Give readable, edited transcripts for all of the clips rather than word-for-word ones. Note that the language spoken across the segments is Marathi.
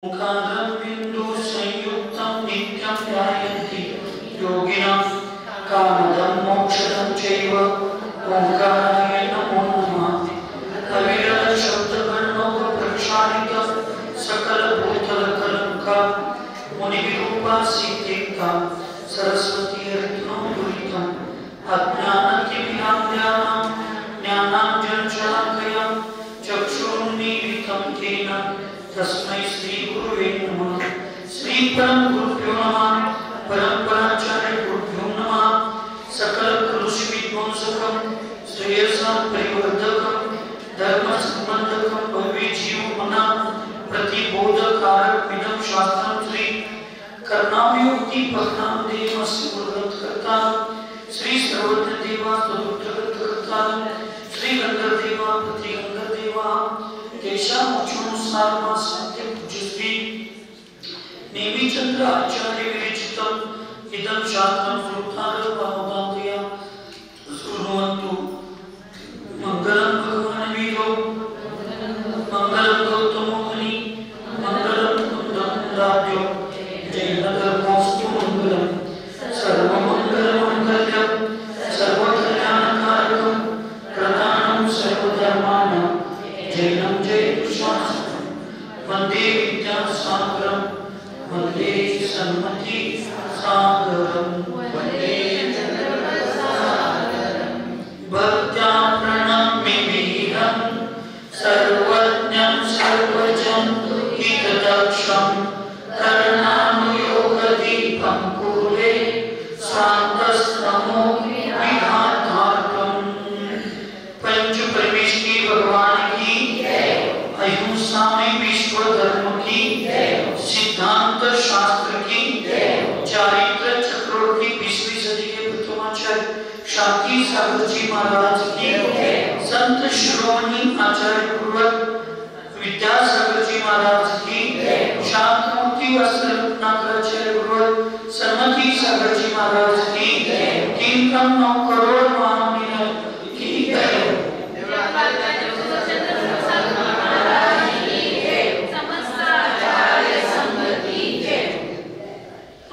ओंकारं बिंदु संयुक्तं नित्यं ध्यायन्ति योगिनः कामदं मोक्षदं चैव ओंकाराय नमो नमः। अविरल शब्दवर्णोः प्रक्षालितं सकलभूतलकलङ्का मुनिविरूपा सिद्धिका सरस्वती हरितनोदुरितम् अज्ञानतिमिरान्ध्यानां ज्ञानाञ्जनशलाकया चक्षुरुन्मीलितं तेन तस्मै श्री गुरुवे नमः। श्री परम गुरुभ्यो नमः। परंपराचार्य गुरुभ्यो नमः। सकल क्लेश विध्वंसकं श्रेयसां परिवर्धकं धर्म संबंधकं भव्य जीवमना प्रतिबोधकारकमिदं शास्त्रं श्री कर्णावयुक्ति पग्नां देवस्य मुद्गतकर्ता श्री सर्वज्ञ देवा तदुत्तरकर्ता श्री गंधर्वदेवा प्रतिगंधर्वदेवा केशा मुचुनुसारमा सत्य पूजस्वी नेमिचंद्र आचार्य विरचितम् इदं शास्त्रं श्रोतारः पावनादया शृण्वन्तु। मंगलं भगवान् वीरो मंगलं गौतमो मुनि मंगलं कुन्दराज्यो जैनधर्मोऽस्तु मंगलं सर्वमङ्गलमङ्गल्यं सर्वकल्याणकारकं प्रधानं सर्वधर्माणां जैनं जयतुशास्त्रं वन्दे विद्यासागरं वन्दे सन्मतिसागरं वन्दे चन्द्रप्रसादरं भक्त्या प्रणम्य वीरं सर्वज्ञं सर्वजं हितदक्षं करुणानुयोगदीपं कुरुते स्वान्तस्तमो विघातार्थम्। पंच परमेश्वरी भगवान की अहिंसा में विश्व धर्म की सिद्धांत शास्त्र की चारित्र चक्रवर्ती 20वीं सदी के प्रथमाचार्य शांति सागर जी महाराज की संत श्रोमणी आचार्य पूर्वक विद्यासागर जी महाराज की शांतमूर्ति वस्त्ररत्नाकराचार्य पूर्वक सरमती सागर जी महाराज की 3.9 करोड़ महामीरा की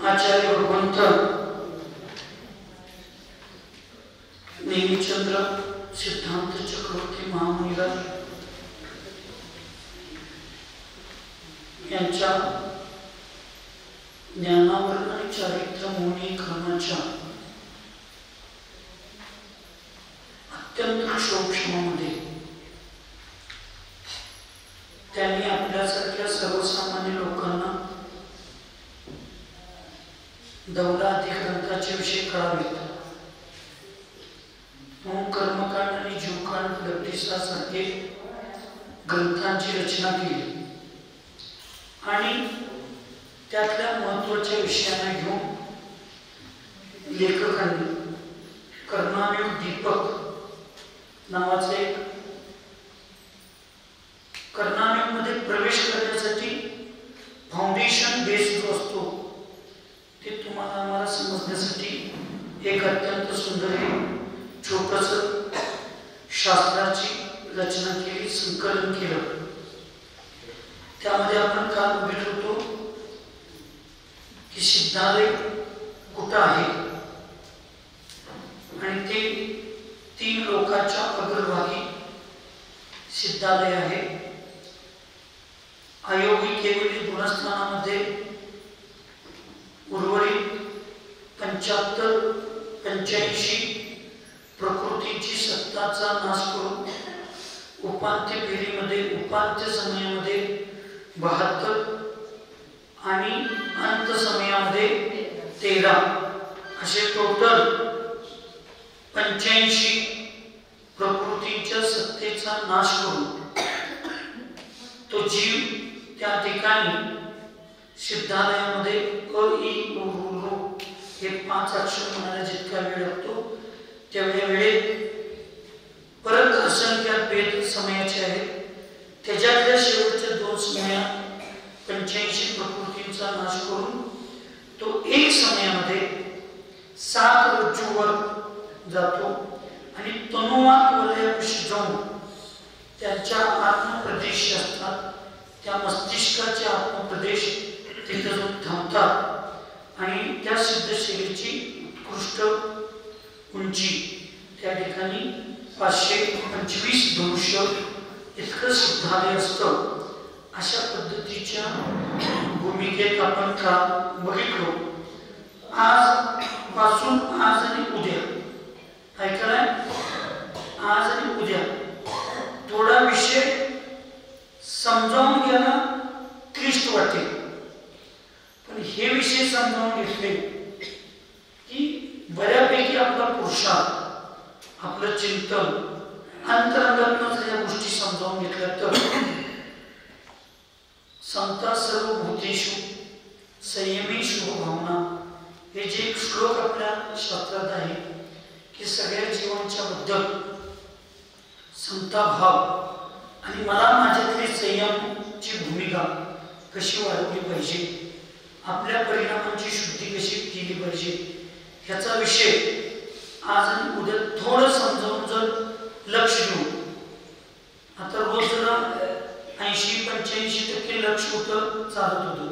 आचार्य भगवंत नेमिचंद्र सिद्धांत चक्रवर्ती महामुनिराज यांच्या ज्ञानावरण आणि चारित्र मोहीकरणाच्या अत्यंत सूक्ष्ममध्ये त्यांनी आपल्यासारख्या सर्वसामान्य लोकांना दौलादी ग्रंथाचे विषय कळावेत म्हणून कर्मकांड आणि जीवकांड लब्धिसासारखे ग्रंथांची रचना केली आणि त्यातल्या महत्त्वाच्या विषयांना घेऊन लेखकांनी कर्णावयुक्त दीपक नावाचा एक कर्णावयुक्तमध्ये प्रवेश करण्यासाठी फाउंडेशन बेस जो असतो ते तुम्हाला आम्हाला समजण्यासाठी एक अत्यंत सुंदर छोटस शास्त्राची रचना केली, संकलन केलं। त्यामध्ये आपण काल बघितलं होतो की सिद्धालय कुठं आहे आणि ते 3 लोकांच्या अग्रभागी सिद्धालय आहे। अयोगी केवली गुणस्थानामध्ये उर्वरित 85 प्रकृतीची सत्ताचा नाश करून उपांत्य फेरीमध्ये उपांत्य समयामध्ये 72 आणि अंत समयामध्ये 13 असे टोटल 85 प्रकृतीच्या सत्तेचा नाश करून तो जीव त्या ठिकाणी सिद्धालयामध्ये अ इ उ ऋ हे 5 अक्षर म्हणायला जितका वेळ लागतो तेवढ्या वेळेत परत असंख्यात भेद समयाचे आहेत। त्याच्यातल्या शेवटच्या 2 समयात 85 प्रकृतींचा नाश करून तो एक समयामध्ये 7 रज्जूवर जातो आणि तनुवात वलयापाशी जाऊन त्यांच्या आत्मप्रदेश असतात त्या मस्तिष्काचे आत्मप्रदेश तिथे जाऊन थांबतात आणि त्या सिद्धशैलीची उत्कृष्ट उंची त्या ठिकाणी 525 धनुष्य इतकं सिद्धालय असतं. अशा पद्धतीच्या भूमिकेत आपण का बघितलो. आज पासून आज आणि उद्या ऐकलाय, आज आणि उद्या थोडा विषय समजावून घ्यायला क्लिष्ट वाटेल, पण हे विषय समजावून घेतले की बऱ्यापैकी आपला पुरुषार्थ, आपलं चिंतन अंतरंगातूनच या गोष्टी समजावून घेतल्या तर समता सर्व भूतेषु संयमेषु भावना हे जे एक श्लोक आपल्या शास्त्रात आहे की सगळ्या जीवांच्या बद्दल समता भाव आणि मला माझ्यातली संयमची भूमिका कशी वाढवली पाहिजे, आपल्या परिणामांची शुद्धी कशी केली पाहिजे ह्याचा विषय आज आणि उद्या थोडं समजावून जर लक्ष देऊ. आता रोज जरा 80-85% लक्ष होतं चालत होतं,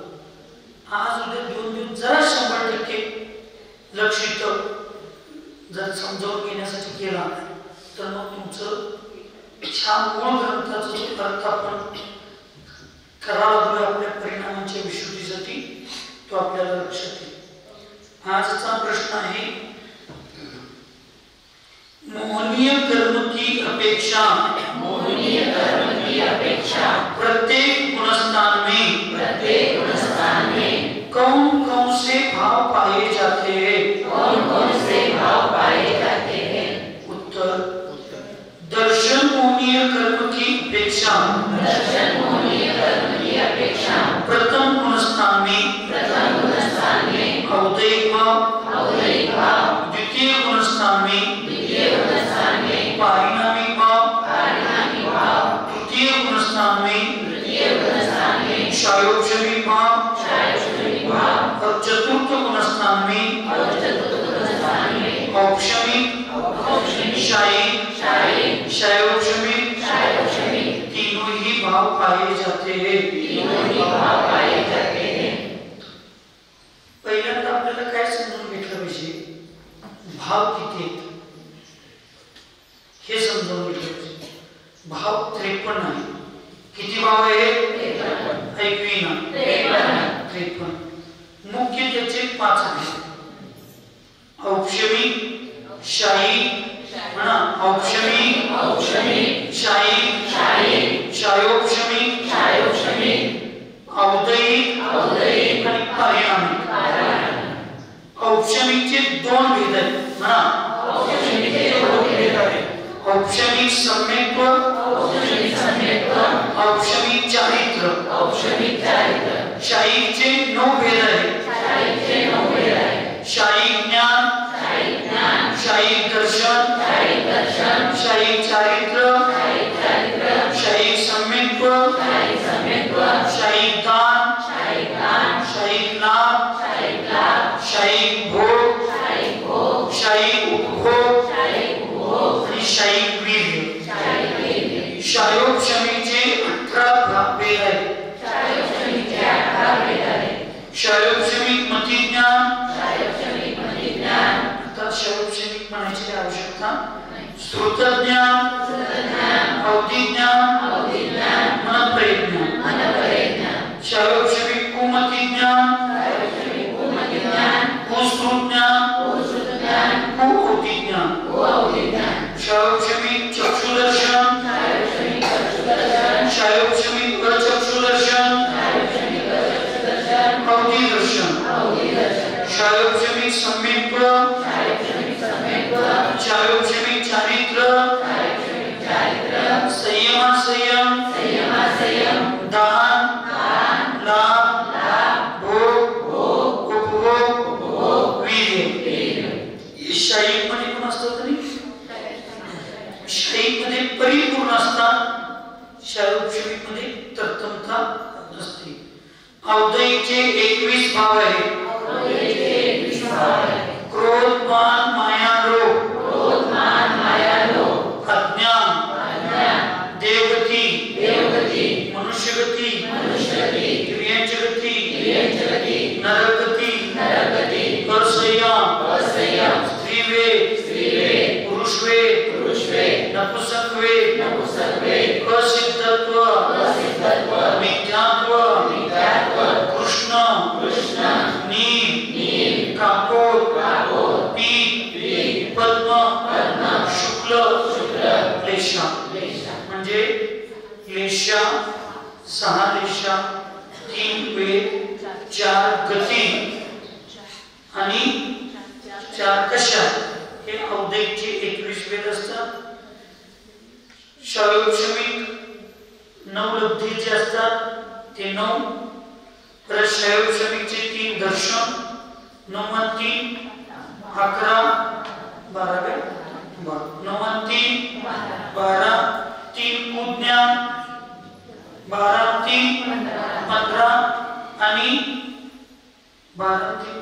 आज उद्या 2 दिवस जरा 100% लक्ष येतं जर समजावून घेण्यासाठी केला तर मग तुमचं छान मूळ ग्रंथाचा जो अर्थ आपण करावा लागलो आपल्या परिणामांच्या विशुद्धीसाठी तो आपल्याला लक्षात येईल. आजचा प्रश्न आहे मोहनीय कर्म की अपेक्षा प्रत्येक गुणस्थान में कौन कौन से भाव पाए जाते हैं? उत्तर दर्शन मोहनीय कर्म की अपेक्षा प्रथम गुणस्थान में औदयिक भाव, द्वितीय गुणस्थान में पारिणामिक भाव, तृतीय गुणस्थान में क्षयोक्षमिक भाव और चतुर्थ गुणस्थान में औक्षमिक, क्षयोक्षमिक तीनों ही भाव पाए जाते हैं. पहिल्यांदा आपल्याला काय समजून घेतलं पाहिजे, भाव किती आहेत हे समजून घेतलं पाहिजे. भाव 53 आहे. किती भाव आहेत? 53. मुख्य त्याचे 5 आहेत. औक्षमिक, शाही म्हणा, औक्षमिक, शाही, क्षयोक्षमिक, औदयिक आणि पारिणामिक. औक्षमिकचे 2 भेद आहेत म्हणा. औक्षमिक सम्यक्त्व, औक्षमिक चारित्र. शाहीचे 9 भेद आहेत. शाही ज्ञान, शाही दर्शन, शाही चारित्र, शाही सम्यक्त्व, शाही दान, शाही लाभ, शाही भोग, शाही उपभोग आणि शाही वीर्य. क्षयोक्षमिकचे 18 भेद आहेत. क्षयोक्षमिक मतिज्ञान, आता क्षयोक्षमिक म्हणायची आवश्यकता, श्रुतज्ञान, अवधिज्ञान, मनप्रज्ञान. क्षयोक्षमिक कुमतिज्ञान, कुश्रुतज्ञान, कुअवधिज्ञान. क्षयोक्षमिक चक्षुदर्शन, क्षयोक्षमिक अचक्षुदर्शन, अवधिदर्शन. क्षयोक्षमिक सम्यक्त्व, क्षयोक्षमिक चारित्र, संयम, दान, लाभ, भोग, उपभोग, वीर्य. शाही मध्ये कोण असतं तरी शाही मध्ये परिपूर्ण असतात, क्षयोक्षमिक मध्ये तरतमता असते. औदयिकचे 21 भाव आहेत. क्रोध, मान, माया, लोभ, अज्ञान, देवगती, मनुष्यगती, 6 रेषा, 3 वेद, 4 गती आणि 4 कशा, हे औदिकचे 21 वेद असतात. शैवक्षमिक 9 लब्धी जे असतात ते 9. परत शैवक्षमिकचे 3 दर्शन, 9 आणि 3 11, 12, 9 आणि 3 12, 3 कुज्ञान, 12 3 15 आणि 12 3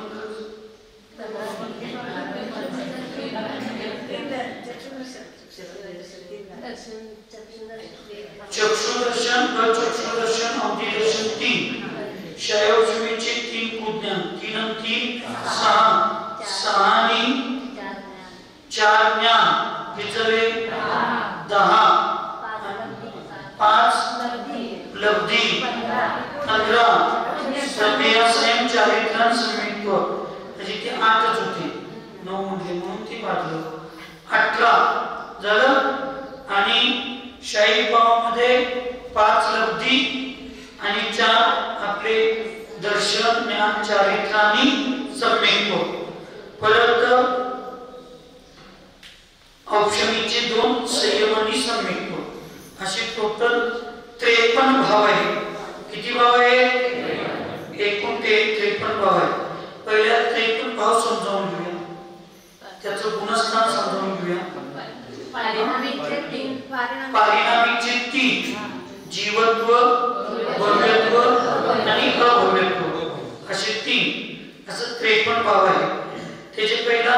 चक्षुदर्शन, चक्षुदर्शन, अवधिदर्शन 3. शैवक्षमिकचे 3 कुज्ञान, 3 आणि 3 6, 6 आणि 4 ज्ञान, किती 10, 5 लब्धी, 15 सभ्य संयम चारित्र्य समित्व, म्हणजे ते 8च होते. 9 म्हणजे म्हणून ते वाढलं 18 झालं. आणि शाही भावामध्ये 5 लब्धी आणि 4 आपले दर्शन, ज्ञान, चारित्र्य आणि सम्यक्त्व. परत औक्षणीचे 2 संयम आणि सम्यक्त्व, असे टोटल 53 भाव आहे. किती भाव आहे? एकूण 53 भाव आहे. पहिल्या 53 भाव समजावून घेऊया, त्याचं गुणस्थान समजावून घेऊया. पारिणामिकचे 3 जीवत्व, भव्यत्व आणि अभव्यत्व, असे 3, असं 53 भाव आहे. त्याचे पहिला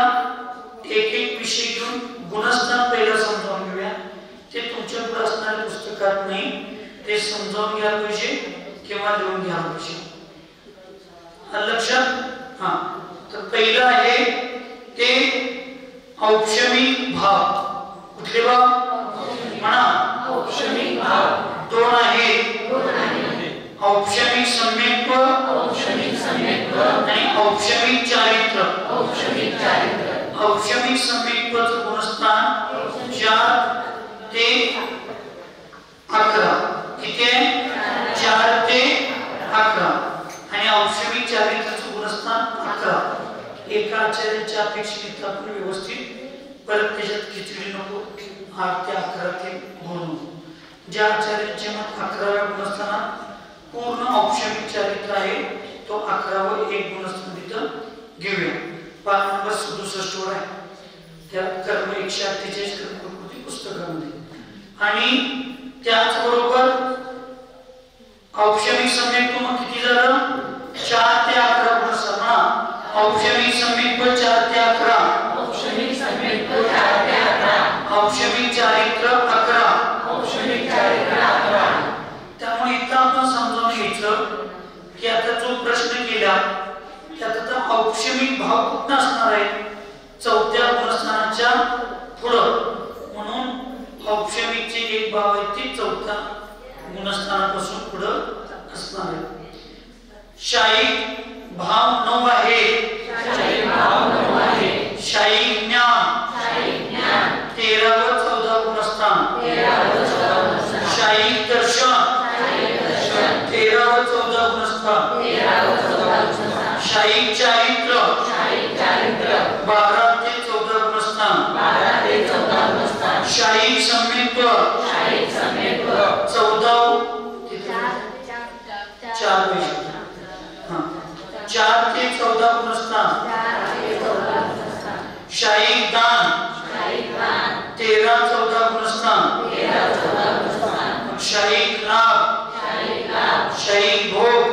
एक एक विषय घेऊन गुणस्थान पहिला समजावून घेऊया. ते तुमच्याकडे असणाऱ्या पुस्तकात नाही, ते समजावून घ्यायला पाहिजे किंवा लिहून घ्यायला पाहिजे. लक्षात? हा, तर पहिला आहे ते औक्षमिक भाव. कुठले भाव म्हणा? औक्षमिक भाव. 2 आहे औक्षमिक सम्यक्त्व, आणि औक्षमिक चारित्र्य. औक्षमिक सम्यक्त्वाचं गुणस्थान 4 ते 11. किती आहे? 4 ते 11. आणि औक्षमिक चारित्र्याचं गुणस्थान 11. एका आचार्याच्या अपेक्षित आपण व्यवस्थित परत त्याच्यात खिचडी नको, 8 ते 11 ते बोलू. ज्या आचार्याच्या मत 11व्या गुणस्थानात पूर्ण औक्षमिक चारित्र्य आहे, तो 11वा एक गुणस्थान तिथं घेऊया. पान नंबर 67 वर आहे, त्या कर्म 148 कर्मकृती पुस्तकामध्ये. आणि त्याचबरोबर औक्षमिक सम्यक्त्व मग किती झालं? 4 ते 11 गुणस्थान. औक्षमिक सम्यक्त्व 4 ते 11, औक्षमिक सम्यक्त्व 4 ते 11, औक्षमिक चारित्र्य 11, औक्षमिक चारित्र्य 11. त्यामुळे इथं आपण समजून घ्यायचं की आता जो प्रश्न केला त्यात आता औक्षमिक भाव कुठं असणार आहे? 4थ्या गुणस्थानाच्या पुढं. म्हणून औक्षमिकचे एक भाव आहे ते 4थ्या गुणस्थानापासून पुढं असणार आहे. शाही भाव 9 आहे. शाही भाव 9 आहे. शाही ज्ञान 13 व 14 गुणस्थान. शाही दर्शन 13 व 14 गुणस्थान. शाही चारित्र्य 12 ते 14 गुणस्थान. शाही सम्यक्त्व 14 4 4 ते 14 गुणस्थान. शाही दान 13-14 गुणस्थान. शाही लाभ, शाही भोग,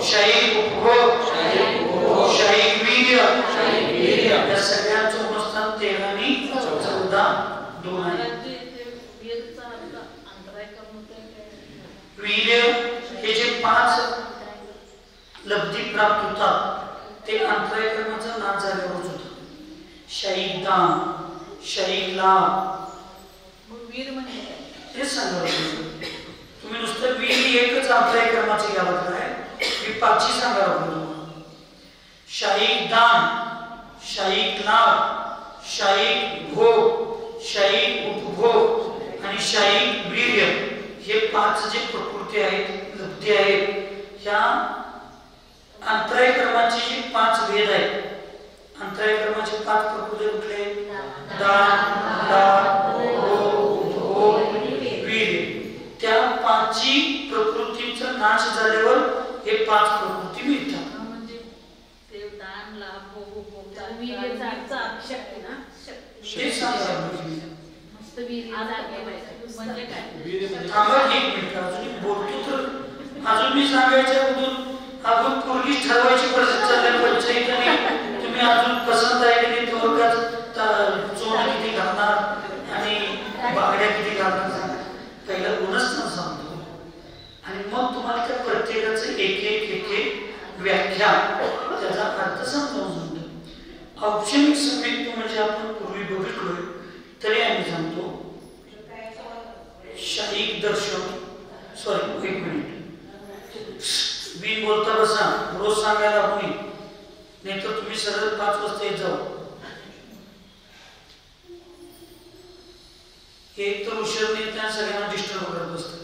शाही उपभोग, शाही वीर्य, या सगळ्यांचं गुणस्थान 13 आणि 14 2 आहे. वीर्य हे जे 5 लब्धी प्राप्त होतात ते अंतराय कर्माचा नाश झाल्यावरच होतं. शाही दान, शाही लाभ, वीर म्हणजे हे सांगायचं. तुम्ही नुसतं वीर एकच अंतराय कर्माचे घ्यावं काय, मी 5 सांगा तुम्हाला. शाही दान, शाही लाभ, शाही भोग, शाही उपभोग आणि शाही वीर्य, हे 5 जे प्रकृती प्रकृती आहेत, लब्धी आहेत, ह्या अंतराय क्रमाचे जे 5 भेद आहेत, अंतराय क्रमाचे 5 प्रकृती कुठले? दान, दान, भोग, वीर्य. त्या 5 प्रकृतींचा नाश झाल्यावर हे 5 प्रकृती मिळतात. अजून मी सांगायच्या अजून पूर्वी ठरवायची परिस्थिती चालली पंचायत आणि तुम्ही अजून पसंत आहे की नाही चोर किती घालणार आणि बागड्या किती घालणार पहिला गुणच सांगतो आणि मग तुम्हाला त्या प्रत्येकाचं एक एक व्याख्या त्याचा अर्थ समजावून सांगतो. औपचारिक समीप म्हणजे आपण पूर्वी बघितलोय तरी आम्ही सांगतो शाहीक दर्शन सॉरी एक मिनिट बिन बोलता बसा रोज सांगायला कोणी नाही तर तुम्ही सरळ 5 वाजता येत जाऊ. एक तर उशीर नाही त्या सगळ्यांना डिस्टर्ब करत बसतात.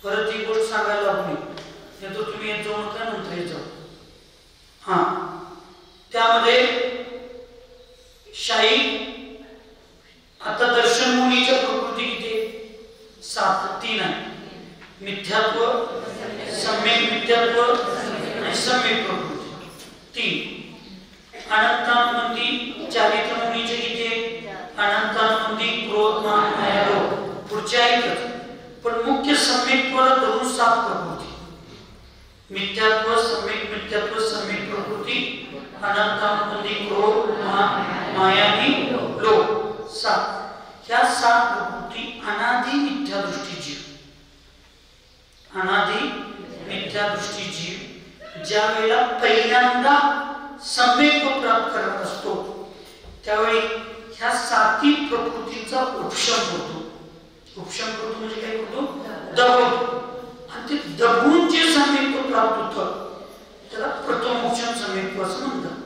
परत ही गोष्ट सांगायला कोणी नाही तर तुम्ही येत जाऊ नका नंतर येत जाऊ. हा त्यामध्ये शाही आता दर्शन मुनीच्या प्रकृती किती 7 3 आहे. मिथ्यात्व, सम्यक मिथ्यात्व आणि सम्यक प्रकृती 3. अनंतानुबंधी चारित्र मुनीचे किती अनंतानुबंधी क्रोध मान माया लोभ पुढचे आहेतच पण मुख्य सम्यकत्वाला धरून 7 प्रकृती. मिथ्यात्व, सम्यक मिथ्यात्व, सम्यक प्रकृती, अनंतानुबंधी क्रोध मान माया आणि लोभ 7. ह्या 7 प्रकृती अनादि मिथ्या दृष्टी जीव, अनादि मिथ्या दृष्टी जीव ज्या वेळेला पहिल्यांदा सम्यक प्राप्त करत असतो त्यावेळी ह्या 7 प्रकृतींचा उपशम होतो. उपशम करतो म्हणजे काय करतो? दबवतो. आणि ते दबून जे सम्यक प्राप्त होतं त्याला प्रथम उपशम सम्यक असं म्हणतात.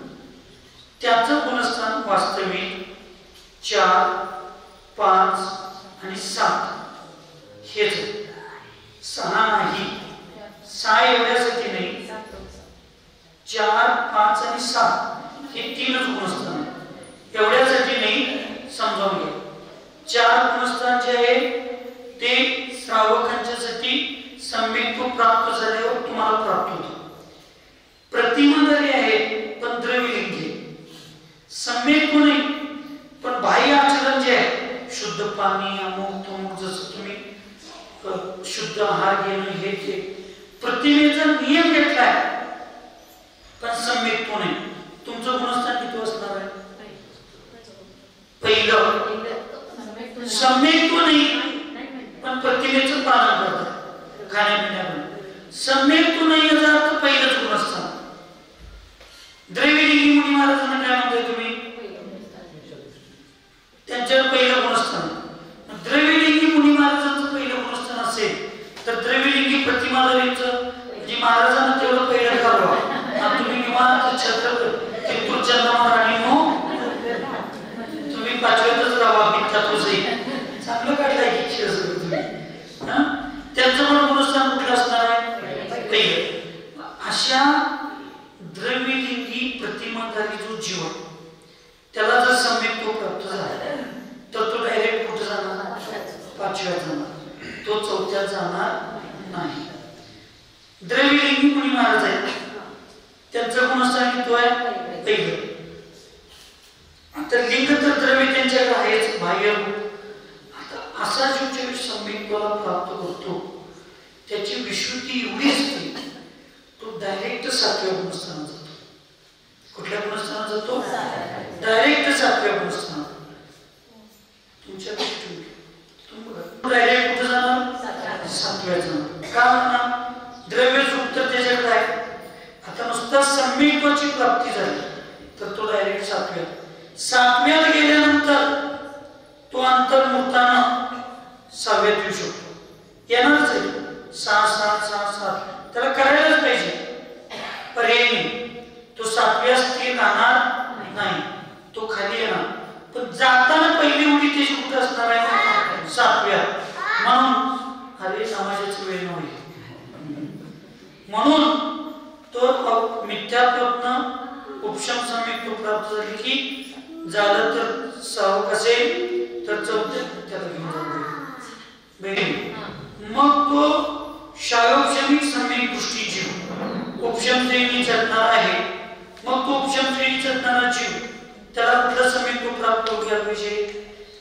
त्याचं गुणस्थान वास्तविक 4 5 आणि 7 हेच 6 नाही. 6 एवढ्यासाठी नाही 4 5 आणि 7 हे 3च गुणस्थान एवढ्यासाठी नाही समजावून घ्या. 4 गुणस्थान जे आहे ते श्रावकांच्यासाठी सम्यक प्राप्त झाल्यावर तुम्हाला प्राप्त होतं. प्रतिमाधारी आहे पण द्रव्यलिंगी सम्यक नाही पण बाह्य आचरण जे आहे शुद्ध पाणी अमुक तमुक जसं तुम्ही शुद्ध आहार घेणं हे ते प्रतिमेचा नियम घेतलाय पण सम्यक नाही. तुमचं गुणस्थान किती असणार आहे? पहिलं सम्यक नाही पण प्रतिमेचं पालन करतात खाण्यापिण्यामध्ये. सम्यक नाही याचा अर्थ पहिलंच गुणस्थान. द्रविडिंगी मुनी महाराजांना काय म्हणताय तुम्ही? त्यांच्यावर पहिलं गुणस्थान. द्रविडिंगी मुनी महाराजांचं पहिलं गुणस्थान असेल तर द्रविडिंगी प्रतिमाधारींचं म्हणजे महाराजांना तेवढं पहिलं करावं आणि तुम्ही निवांत छत्रपती आणि तुम्ही 5व्यातच राहा मिथ्यात्वही चांगलं काढलंय की खेळ सगळं तुम्ही. त्यांचं पण गुणस्थान कुठलं असणार आहे? पहिलं. अशा द्रव्यलिंगी प्रतिमाधारी जो जीव त्याला जर सम्यक प्राप्त झाला तर तो डायरेक्ट कुठे जाणार? 5व्यात जाणार. तो 4थ्यात जाणार नाही. द्रव्यलिंगी मुनी महाराज आहेत त्यांचं गुणस्थान किती आहे? पहिलं. आता लिंग तर द्रव्य त्यांच्याकडे आहेच बाह्य. आता असा जो सम्यकत्वाला प्राप्त करतो त्याची विशुद्धी एवढी असते तो डायरेक्ट 7व्या गुणस्थानात जातो. कुठल्या गुणस्थानात जातो? डायरेक्ट 7व्या गुणस्थानात. तुमच्या दृष्टीने डायरेक्ट कुठे जाणार? 7व्या जाणार. का म्हणणार? द्रव्य सुख तर त्याच्याकडे आहे. आता नुसता सम्यकत्वाची प्राप्ती झाली तर तो डायरेक्ट 7व्यात गेल्यानंतर तो अंतर्मुक्तानं 6व्यात येऊ शकतो. येणारच आहे 6 7 6 7 त्याला करायलाच पाहिजे. पर्याय नाही. तो 7व्या स्थिर राहणार नाही. तो खाली येणार पण जाताना पहिली उडी त्याची कुठे असणार आहे? 7व्या. म्हणून अरे समाजाची वेळ नव्हे म्हणून तो मिथ्यात्वातनं उपशम सम्यक प्राप्त झाली की झालं तर सहावं असेल तर चौथ्या त्याला घेऊन जाऊ मग तो शायोपशमिक सम्यक दृष्टी जीव उपशम श्रेणी चढणार आहे मग तो उपशम श्रेणी चढणारा जीव त्याला कुठलं सम्यक प्राप्त होऊन घ्यायला पाहिजे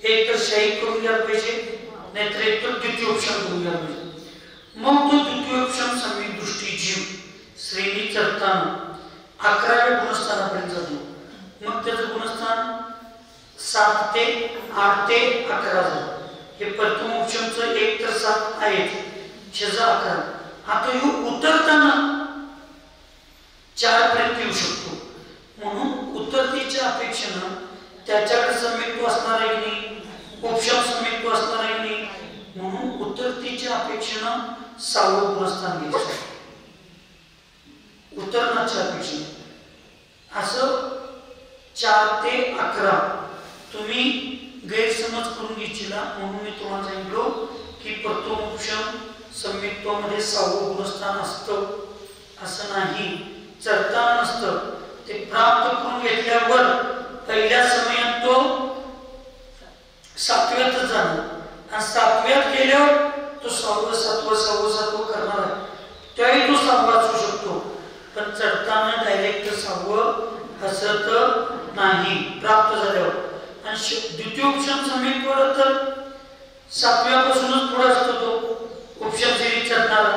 एक तर शाही करून घ्यायला पाहिजे नाहीतर एक तर द्वितीय उपशम करून घ्यायला पाहिजे मग तो द्वितीय उपशम सम्यक दृष्टी जीव श्रेणी चढताना 11व्या गुणस्थानापर्यंत जातो मग त्याचं गुणस्थान 7 ते 8 ते 11 झालं हे प्रथम उपशमचं 1 तर 7 आहेत 11 आता हे उतरताना 4 पर्यंत येऊ शकतो म्हणून उतरतीच्या अपेक्षेनं त्याच्याकडे सम्यक्त्व असणार आहे की नाही उपशम सम्यक्त्व असणार आहे की नाही म्हणून उतरतीच्या अपेक्षेनं 6वं गुणस्थान घ्यायचं उतरण्याच्या अपेक्षेनं असं 4 ते 11 तुम्ही गैरसमज करून घेतला म्हणून मी तुम्हाला सांगितलो की प्रथम उपशम सम्यक्त्वामध्ये 6वं गुणस्थान असतं असं नाही चढताना नसतं ते प्राप्त करून घेतल्यावर पहिल्या समयात तो 7व्यात जाणार आणि 7व्यात गेल्यावर तो 6वं 7वं करणार आहे त्यावेळी तो 6वा असू शकतो पण चढताना डायरेक्ट 6वं असत नाही प्राप्त झाल्यावर आणि द्वितीय उपशम सम्यक्त्वाला तर 7व्यापासूनच पुढे असतो तो उपशम श्रेणी चढणारा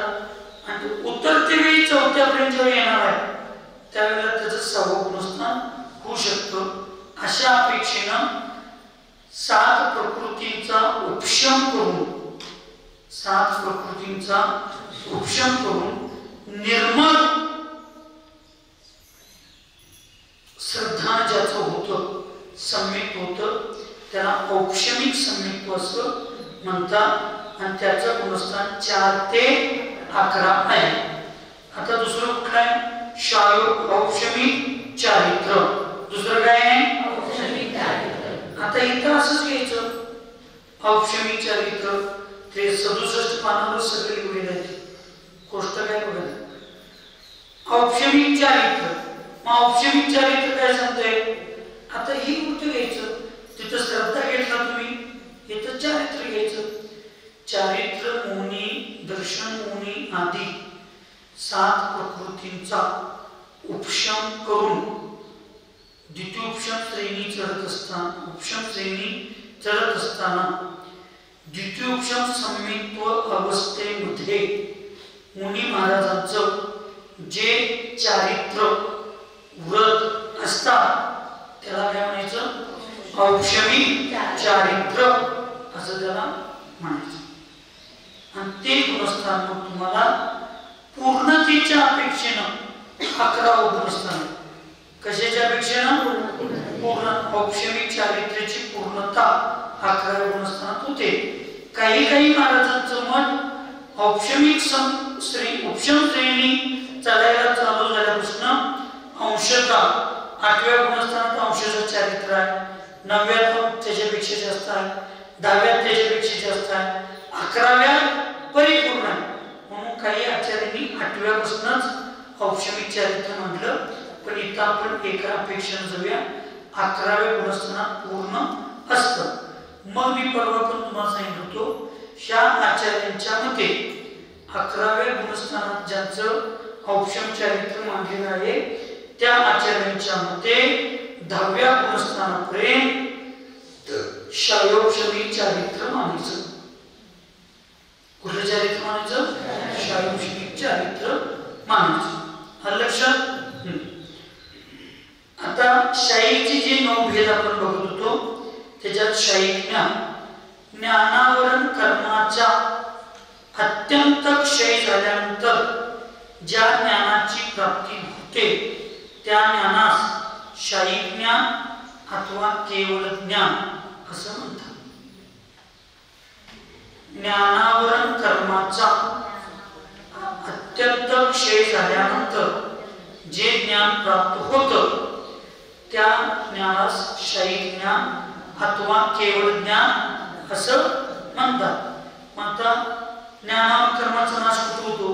आणि उतरते वेळी 4थ्यापर्यंत जेव्हा येणार आहे त्यावेळेला त्याचं 6वं गुणस्थान होऊ शकतं अशा अपेक्षेनं 7 प्रकृतींचा उपशम करून 7 प्रकृतींचा उपशम करून निर्मळ श्रद्धा ज्याचं होतं सम्यक होतं त्याला औक्षमिक सम्यक्त्व असं म्हणतात आणि त्याचं गुणस्थान 4 ते 11 आहे आता दुसरं कुठलं आहे औक्षमिक चारित्र दुसरं काय आहे औक्षमिक चारित्र आता इथं असंच घ्यायचं औक्षमिक चारित्र ते 67 पानावर सगळे लिहिलेले आहेत गोष्ट काय बघा औक्षमिक चारित्र मग औक्षमिक चारित्र काय सांगतोय आता ही गोष्ट घ्यायचं तिथं श्रद्धा घेतला तुम्ही इथं चारित्र घ्यायचं चारित्र मुनी दर्शन मुनी आदी 7 प्रकृतींचा उपशम करून द्वितीय उपशम श्रेणी चढत असताना उपशम श्रेणी चढत असताना द्वितीय उपशम सम्यक्त्व अवस्थेमध्ये मुनी महाराजांचं जे चारित्र व्रत असतात त्याला काय म्हणायचं औक्षमिक चारित्र असं त्याला म्हणायचं आणि ते गुणस्थान मग तुम्हाला पूर्णतेच्या अपेक्षेनं 11वं गुणस्थान कशाच्या अपेक्षेनं पूर्ण औक्षमिक चारित्र्याची पूर्णता 11व्या गुणस्थानात होते काही महाराजांचं मत औक्षमिक उपशम श्रेणी चढायला चालू झाल्यापासून अंशता 8व्या गुणस्थानात अंशाचं चारित्र आहे 9व्यात त्याच्यापेक्षा जास्त आहे 10व्यात त्याच्यापेक्षा जास्त आहे 11व्यात परिपूर्ण आहे म्हणून काही आचार्यांनी 8व्यापासूनच औक्षमिक चारित्र म्हटलं पण इथं आपण एका अपेक्षेनं जाऊया 11व्या गुणस्थानात पूर्ण असतं मग मी परवा पण तुम्हाला सांगितलं होतो ह्या आचार्यांच्या मते 11व्या गुणस्थानात ज्यांचं औक्षम चारित्र मानलेलं आहे त्या आचार्यांच्या मते 10व्या गुणस्थानापर्यंत शायोपशमिक चारित्र मानायचं कुठलं चारित्र मानायचं शायोपशमिक चारित्र मानायचं हा लक्षात आता शाहीचे जे 9 भेद आपण बघत होतो त्याच्यात शाही ज्ञानावरण कर्माचा अत्यंत क्षय झाल्यानंतर ज्या ज्ञानाची प्राप्ती होते त्या ज्ञानास शाही ज्ञान अथवा केवळ ज्ञान असं म्हणतात ज्ञानावरण कर्माचा अत्यंत क्षय झाल्यानंतर जे ज्ञान प्राप्त होतं त्या ज्ञानास शाही ज्ञान अथवा केवळ ज्ञान असं म्हणतात आता ज्ञानावर कर्माचा नाश कुठे होतो?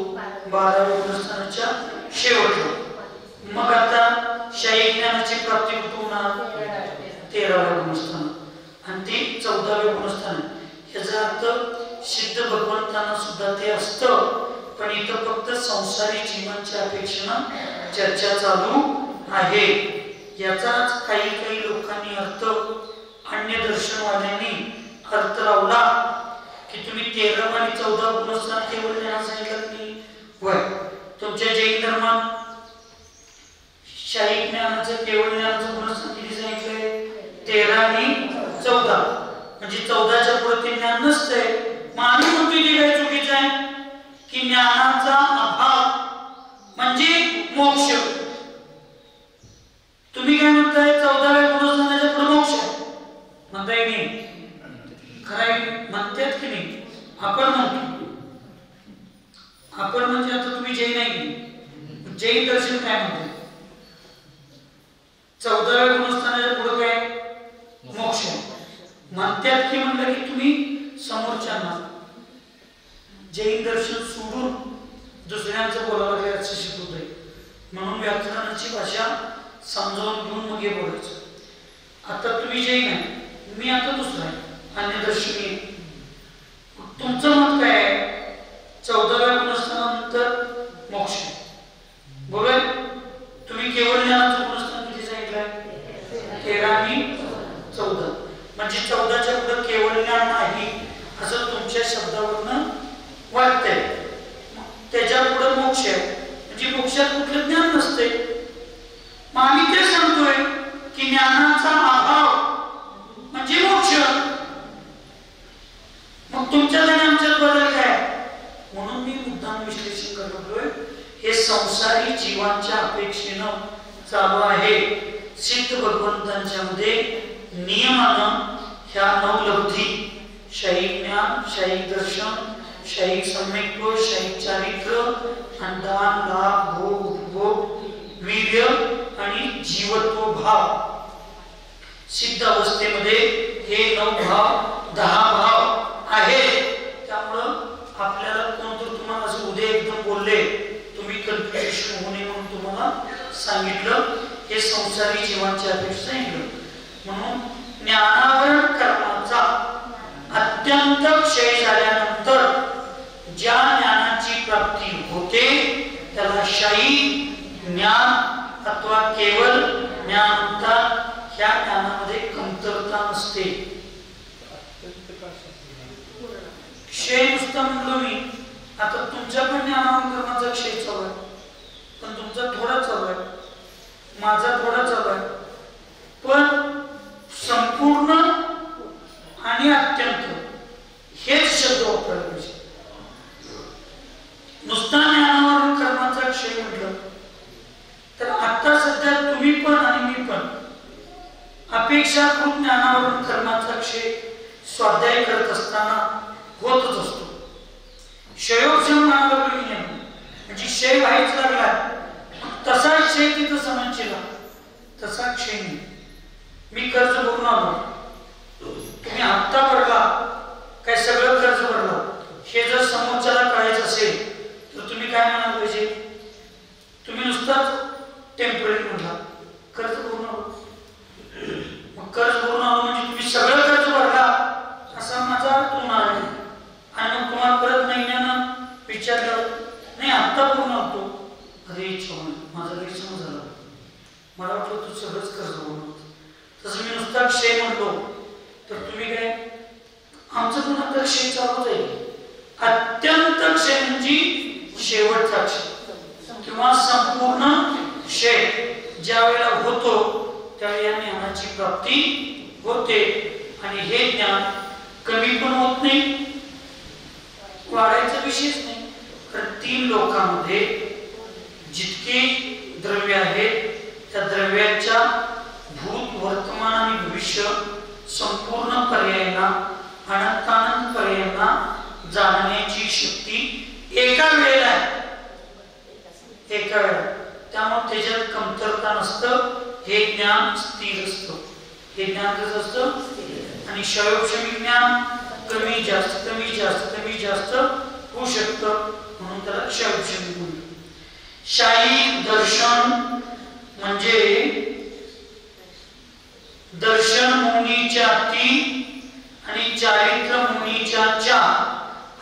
12व्या गुणस्थानाच्या शेवटला. मग आता शाही ज्ञानाची प्राप्ती कुठे होणार? 13व्या गुणस्थान आणि ते 14व्या गुणस्थान. याचा अर्थ सिद्ध भगवंतांना सुद्धा ते असतं, पण इथं फक्त संसारी जीवनाच्या अपेक्षेनं चर्चा चालू आहे. याचाच काही काही लोकांनी अर्थ, अन्य दर्शनवाल्यांनी अर्थ लावला की तुम्ही 13 आणि 14 गुणस्थान केवळ ज्ञान सांगितलं नाही. होय, तुमच्या जैन धर्मात शाही ज्ञानाचं केवळ ज्ञानाचं गुणस्थान किती सांगितलंय? 13 आणि 14. म्हणजे 14च्या पुढे ते ज्ञान नसतंय. मग आम्ही म्हणतो ते काय चुकीचं आहे की ज्ञानाचा अभाव म्हणजे मोक्ष. तुम्ही काय म्हणताय? 14व्या गुणस्थानाच्या पुढे मोक्ष म्हणताय की नाही? खरंय म्हणतात की नाही? आपण म्हणतो. आपण म्हणजे आता तुम्ही जैन आहे की जैन दर्शन काय म्हणते? 14व्या गुणस्थानाच्या पुढे काय? मोक्ष म्हणतात की म्हणलं की तुम्ही समोरच्यांना जैन दर्शन सोडून दुसऱ्यांचं बोलावं लागेल असं शिकवतोय. म्हणून व्याकरणाची भाषा समजावून घेऊन मग हे बोलायचं. आता तुम्ही जैन आहे, मी आता दुसरा आहे, अन्य दर्शनी. तुमचं मत काय आहे? 14व्या गुणस्थानानंतर मोक्ष. बरोबर? तुम्ही केवळ ज्ञानाचं गुणस्थान किती सांगितलंय? 13 आणि 14. म्हणजे 14च्या पुढे केवळ ज्ञान नाही असं तुमच्या शब्दावरून वाटतंय. त्याच्या पुढे मोक्ष आहे, म्हणजे मोक्षात कुठलं ज्ञान नसते. मग आम्ही ते सांगतोय की ज्ञानाचा अभाव म्हणजे मोक्ष. मग तुमच्यात आणि आमच्यात बदल काय? म्हणून मी मुद्दाम विश्लेषण करतोय. हे संसारी जीवांच्या अपेक्षेनं चालू आहे. सिद्ध भगवंतांच्या मध्ये नियमानं ह्या 9 लब्धी, शाही ज्ञान, शाही दर्शन, शाही सम्यक्त्व, शाही चारित्र, दान, लाभ, भोग, उपभोग, वीर्य आणि जीवत्व भाव. सिद्ध अवस्थेमध्ये हे 9 भाव, 10 भाव आहेत. त्यामुळं आपल्याला कोणतं तुम्हाला असं उद्या एकदम बोलले, तुम्ही कन्फ्युजन होऊ नये म्हणून तुम्हाला सांगितलं. हे संसारी जीवांची अपेक्षा सांगितलं. म्हणून ज्ञानावरण कर्माचा अत्यंत क्षय झाल्यानंतर ज्या ज्ञानाची प्राप्ती होते त्याला शाही ज्ञान अथवा केवळ ज्ञान म्हणतात. ह्या ज्ञानामध्ये कमतरता नसते. क्षय नुसतं म्हणलो मी. आता तुमच्या पण ज्ञानावरून कर्माचा क्षय चालू आहे, पण तुमचा थोडा चालू आहे, माझा थोडा चालू आहे. पण संपूर्ण आणि अत्यंत हेच शब्द वापरायला पाहिजे. नुसता ज्ञानावरून कर्माचा क्षय म्हटलं तर आता सध्या तुम्ही पण आणि मी पण अपेक्षाकृत ज्ञानावरून कर्माचा क्षय स्वाध्याय करत असताना होतच असतो. क्षयोक्षम म्हणजे क्षय व्हायच लागला, तसा क्षय तिथं समजला, तसा क्षय नाही. मी कर्ज भरून आलो, तुम्ही हप्ता भरला काय, सगळं कर्ज भरला, हे जर समोरच्याला कळायचं असेल तर तुम्ही काय म्हणायला पाहिजे? तुम्ही नुसताच टेम्पररी म्हटला कर्ज भरून आलो. मग कर्ज भरून आलो म्हणजे तुम्ही सगळं कर्ज भरला असा माझा अर्थ होणार आहे. आणि मग तुम्हाला परत महिन्यानं विचारलं नाही हप्ता भरून आलो, अरे इच्छा माझा गैरसमज झाला, मला वाटलं तू सगळंच कर्ज भरून आलो. तसं मी नुसता क्षय म्हणलो तर तुम्ही काय, आमचं पण आता क्षय चालूच आहे. अत्यंत क्षय म्हणजे शेवटचा क्षय किंवा संपूर्ण क्षय ज्या वेळेला होतो त्यावेळी या ज्ञानाची प्राप्ती होते. आणि हे ज्ञान कमी पण होत नाही, वाढायचा विषयच नाही. कारण 3 लोकांमध्ये जितके द्रव्य आहेत त्या द्रव्याच्या भूत, वर्तमान आणि भविष्य संपूर्ण पर्यायांना, अनंतानंत पर्यायांना जाणण्याची शक्ती एका वेळेला आहे, एका वेळेला. त्यामुळे त्याच्यात कमतरता नसतं. हे ज्ञान स्थिर असतं. हे ज्ञान कसं असतं? आणि क्षयोक्षमी ज्ञान कमी जास्त कमी जास्त कमी जास्त होऊ शकतं, म्हणून त्याला क्षयक्षणी बोलतो. शाही दर्शन म्हणजे दर्शन मुनीच्या ती आणि चारित्र मुनीच्या चा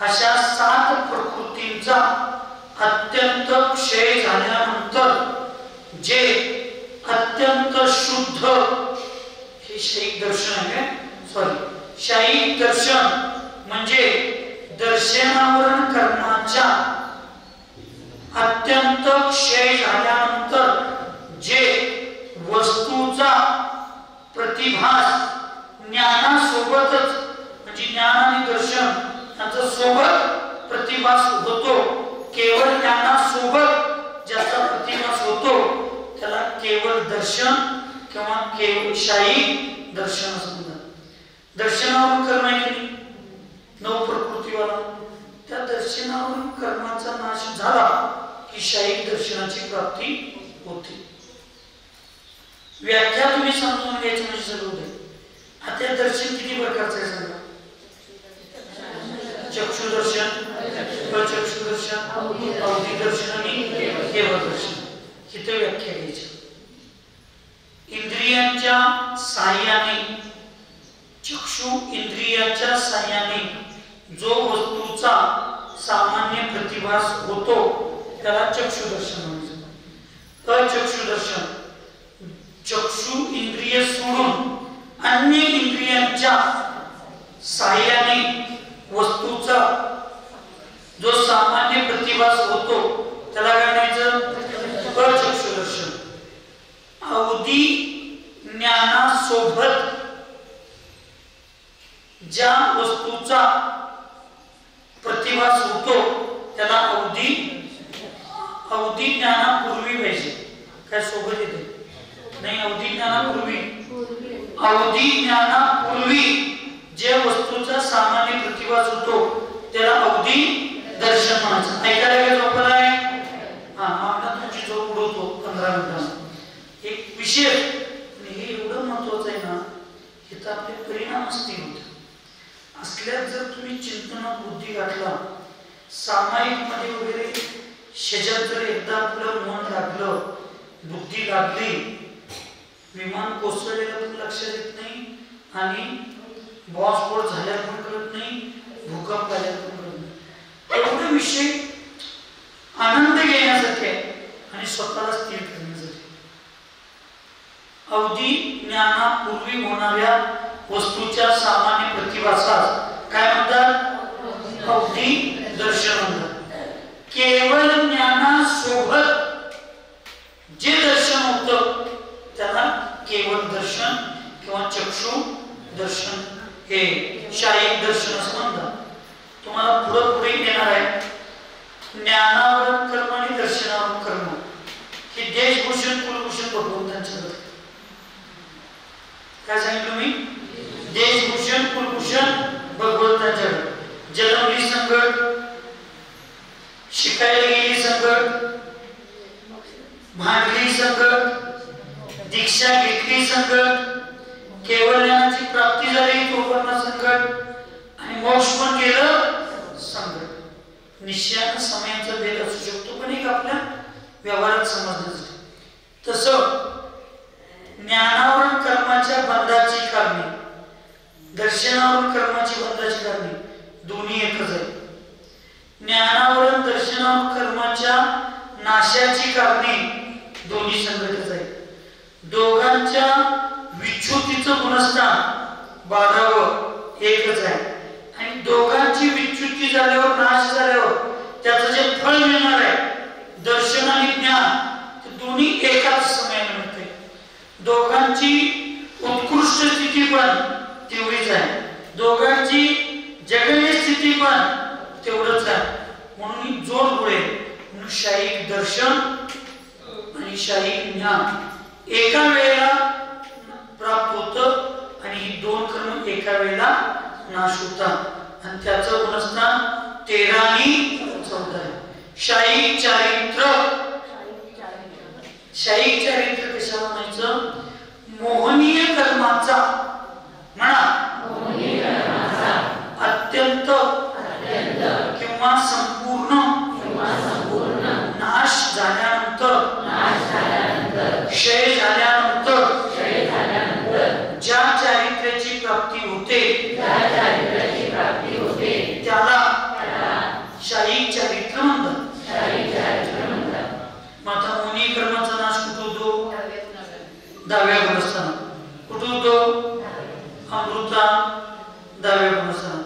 अशा 7 प्रकृतींचा अत्यंत क्षय झाल्यानंतर जे अत्यंत शुद्ध हे शाही दर्शन आहे. शाही दर्शन म्हणजे दर्शनावरण कर्माच्या अत्यंत क्षय झाल्यानंतर जे वस्तूचा प्रतिभास ज्ञानासोबतच म्हणजे ज्ञान आणि दर्शन यांचा सोबत प्रतिभास होतो. केवळ ज्ञानासोबत ज्याचा प्रतिभास होतो त्याला केवळ दर्शन किंवा केवळ शाही दर्शन असं म्हणतात. दर्शनावरून कर्म आहे की 9 प्रकृतीवाला, त्या दर्शनावरून कर्माचा नाश झाला की शाही दर्शनाची प्राप्ती होते. व्याख्या तुम्ही समजून घ्यायची म्हणजे सगळं होते. आता दर्शन किती प्रकारचं आहे सांगा? चक्षुदर्शन, प्रचक्षुदर्शन, अवधी दर्शन आणि देवदर्शन. इथे व्याख्या घ्यायची. इंद्रियांच्या साह्याने चक्षु इंद्रियाच्या साह्याने जो वस्तूचा सामान्य प्रतिभास होतो त्याला चक्षुदर्शन म्हणतात. अचक्षुदर्शन चक्षु इंद्रिय सोडून अन्य इंद्रियांच्या साह्याने वस्तूचा जो सामान्य प्रतिभास होतो त्याला काय म्हणायचं? अचक्षुदर्शन. अवधी ज्ञानासोबत ज्या वस्तूचा प्रतिभास होतो त्याला अवधी ज्ञानापूर्वी पाहिजे. काय सोबत येते नाही? अवधी ज्ञानापूर्वी. अवधी ज्ञानापूर्वी जे वस्तूचा सामान्य प्रतिभास होतो त्याला अवधी दर्शन म्हणायचं. ऐकायला काय झोपलं आहे? हा, तुमची झोप उडवतो 15 मिनिटांना. एक विशेष हे एवढं महत्वाचं आहे ना, इथं आपले परिणाम असतील होते असल्यास जर तुम्ही चिंतनात बुद्धी घातला, सामायिक मध्ये वगैरे शेजात जर एकदा आपलं मन लागलं, बुद्धी लागली, विमान कोसळलेलं पण लक्षात येत नाही आणि बॉम्ब झाल्यावर पण कळत नाही, भूकंप झाल्यावर पण कळत नाही. एवढे विषय आनंद घेण्यासाठी आणि स्वतःला स्थिर करण्यासाठी. अवधी ज्ञानापूर्वी होणाऱ्या वस्तूच्या सामान्य प्रतिभासास काय म्हणतात? अवधी दर्शन म्हणतात. केवळ ज्ञानासोबत जे दर्शन होतं त्याला केवळ दर्शन किंवा चक्षु दर्शन हे शाही दर्शन असं म्हणतात. तुम्हाला पुढे येणार आहे ज्ञानावरून कर्म आणि दर्शनावरून कर्म हे देशभूषण कुलभूषण भगवंतांच्या काय सांगितलं मी? देशभूषण कुलभूषण भगवंतांच्या जन्मली संकट, शिकायला गेली संकट, भांडली संकट, दीक्षा घेतली संकट, केवळ ज्ञानाची प्राप्ती झाली तोपर्यंत संकट आणि मोक्ष पण केलं संकट. निश्चयानं समयाचा भेद असू शकतो पण एक आपल्या व्यवहारात समजलं. तसं ज्ञानावरून कर्माच्या बंधाची कारणे, दर्शनावरून कर्माची बंधाची कारणे दोन्ही एकच आहेत. ज्ञानावरून दर्शनावरून कर्माच्या नाशाची कारणे दोन्ही संघटित आहेत. दोघांच्या विच्छुतीचं गुणस्थान बाधावं एकच आहे आणि दोघांची विच्छुती झाल्यावर नाश झाल्यावर त्याचं जे फळ मिळणार आहे दर्शन आणि ज्ञान ते दोन्ही एकाच समयाने मिळते. दोघांची उत्कृष्ट स्थिती पण तेवढीच आहे, दोघांची जगनीय स्थिती पण तेवढंच आहे. म्हणून जोड पुढे म्हणून शाही दर्शन आणि शाही ज्ञान एका वेळेला प्राप्त होतं आणि ही दोन कर्म एका वेळेला नाश होतात आणि त्याचं गुणस्थान 13 आणि 14 आहे. शाही चारित्र, शाही चारित्र कशाला म्हणायचं? मोहनीय कर्माचा म्हणा, अत्यंत किंवा क्षय झाल्यानंतर ज्या चारित्र्याची प्राप्ती होते त्याला शाही चारित्र्य म्हणतात. माता मुनी कर्माचा नाश कुठं होतो? 10व्या गुणस्थानात. कुठं होतो? अमृता 10व्या गुणस्थानात.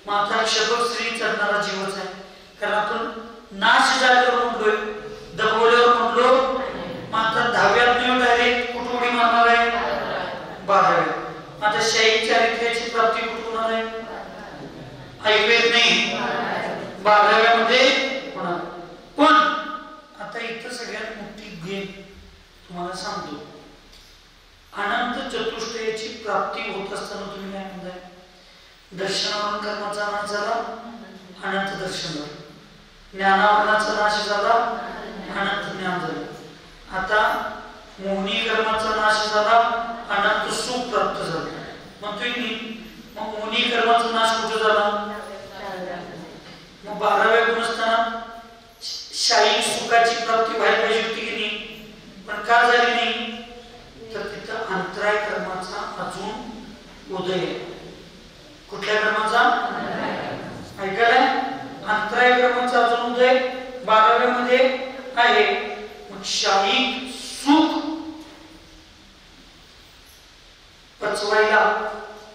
माता क्षपक स्त्री चढणारा जीवच आहे. कारण आपण नाश झाल्यावर म्हणलोय, दबवल्यावर म्हणलो. माता 10व्यात डायरेक्ट कुठं उडी मारणार आहे? 12व्या. आता शाही चारित्र्याची प्राप्ती कुठं होणार आहे? ऐकत नाही, 12व्या मध्ये होणार. पण आता इथं सगळ्यात मोठी गेम तुम्हाला सांगतो. अनंत चतुष्टयाची प्राप्ती होत असताना तुम्ही काय म्हणताय? दर्शनावरून कर्माचा नाश झाला, अनंत दर्शन झालं. ज्ञानावरणाचा नाश झाला, अनंत ज्ञान झालं. आता मोहनी कर्माचा नाश झाला, अनंत सुख प्राप्त झालं. म्हणतोय मी मग मोहनी कर्माचा नाश कुठे झाला? मग 12व्या गुणस्थानात शाही सुखाची प्राप्ती व्हायला पाहिजे होती की नाही? पण का झाली नाही? तर तिथं अंतराय कर्माचा अजून उदय आहे. कुठल्या कर्माचा? ऐकायला? अंतराय कर्माचा अजून उदय 12व्या मध्ये आहे. मग शाही सुख पचवायला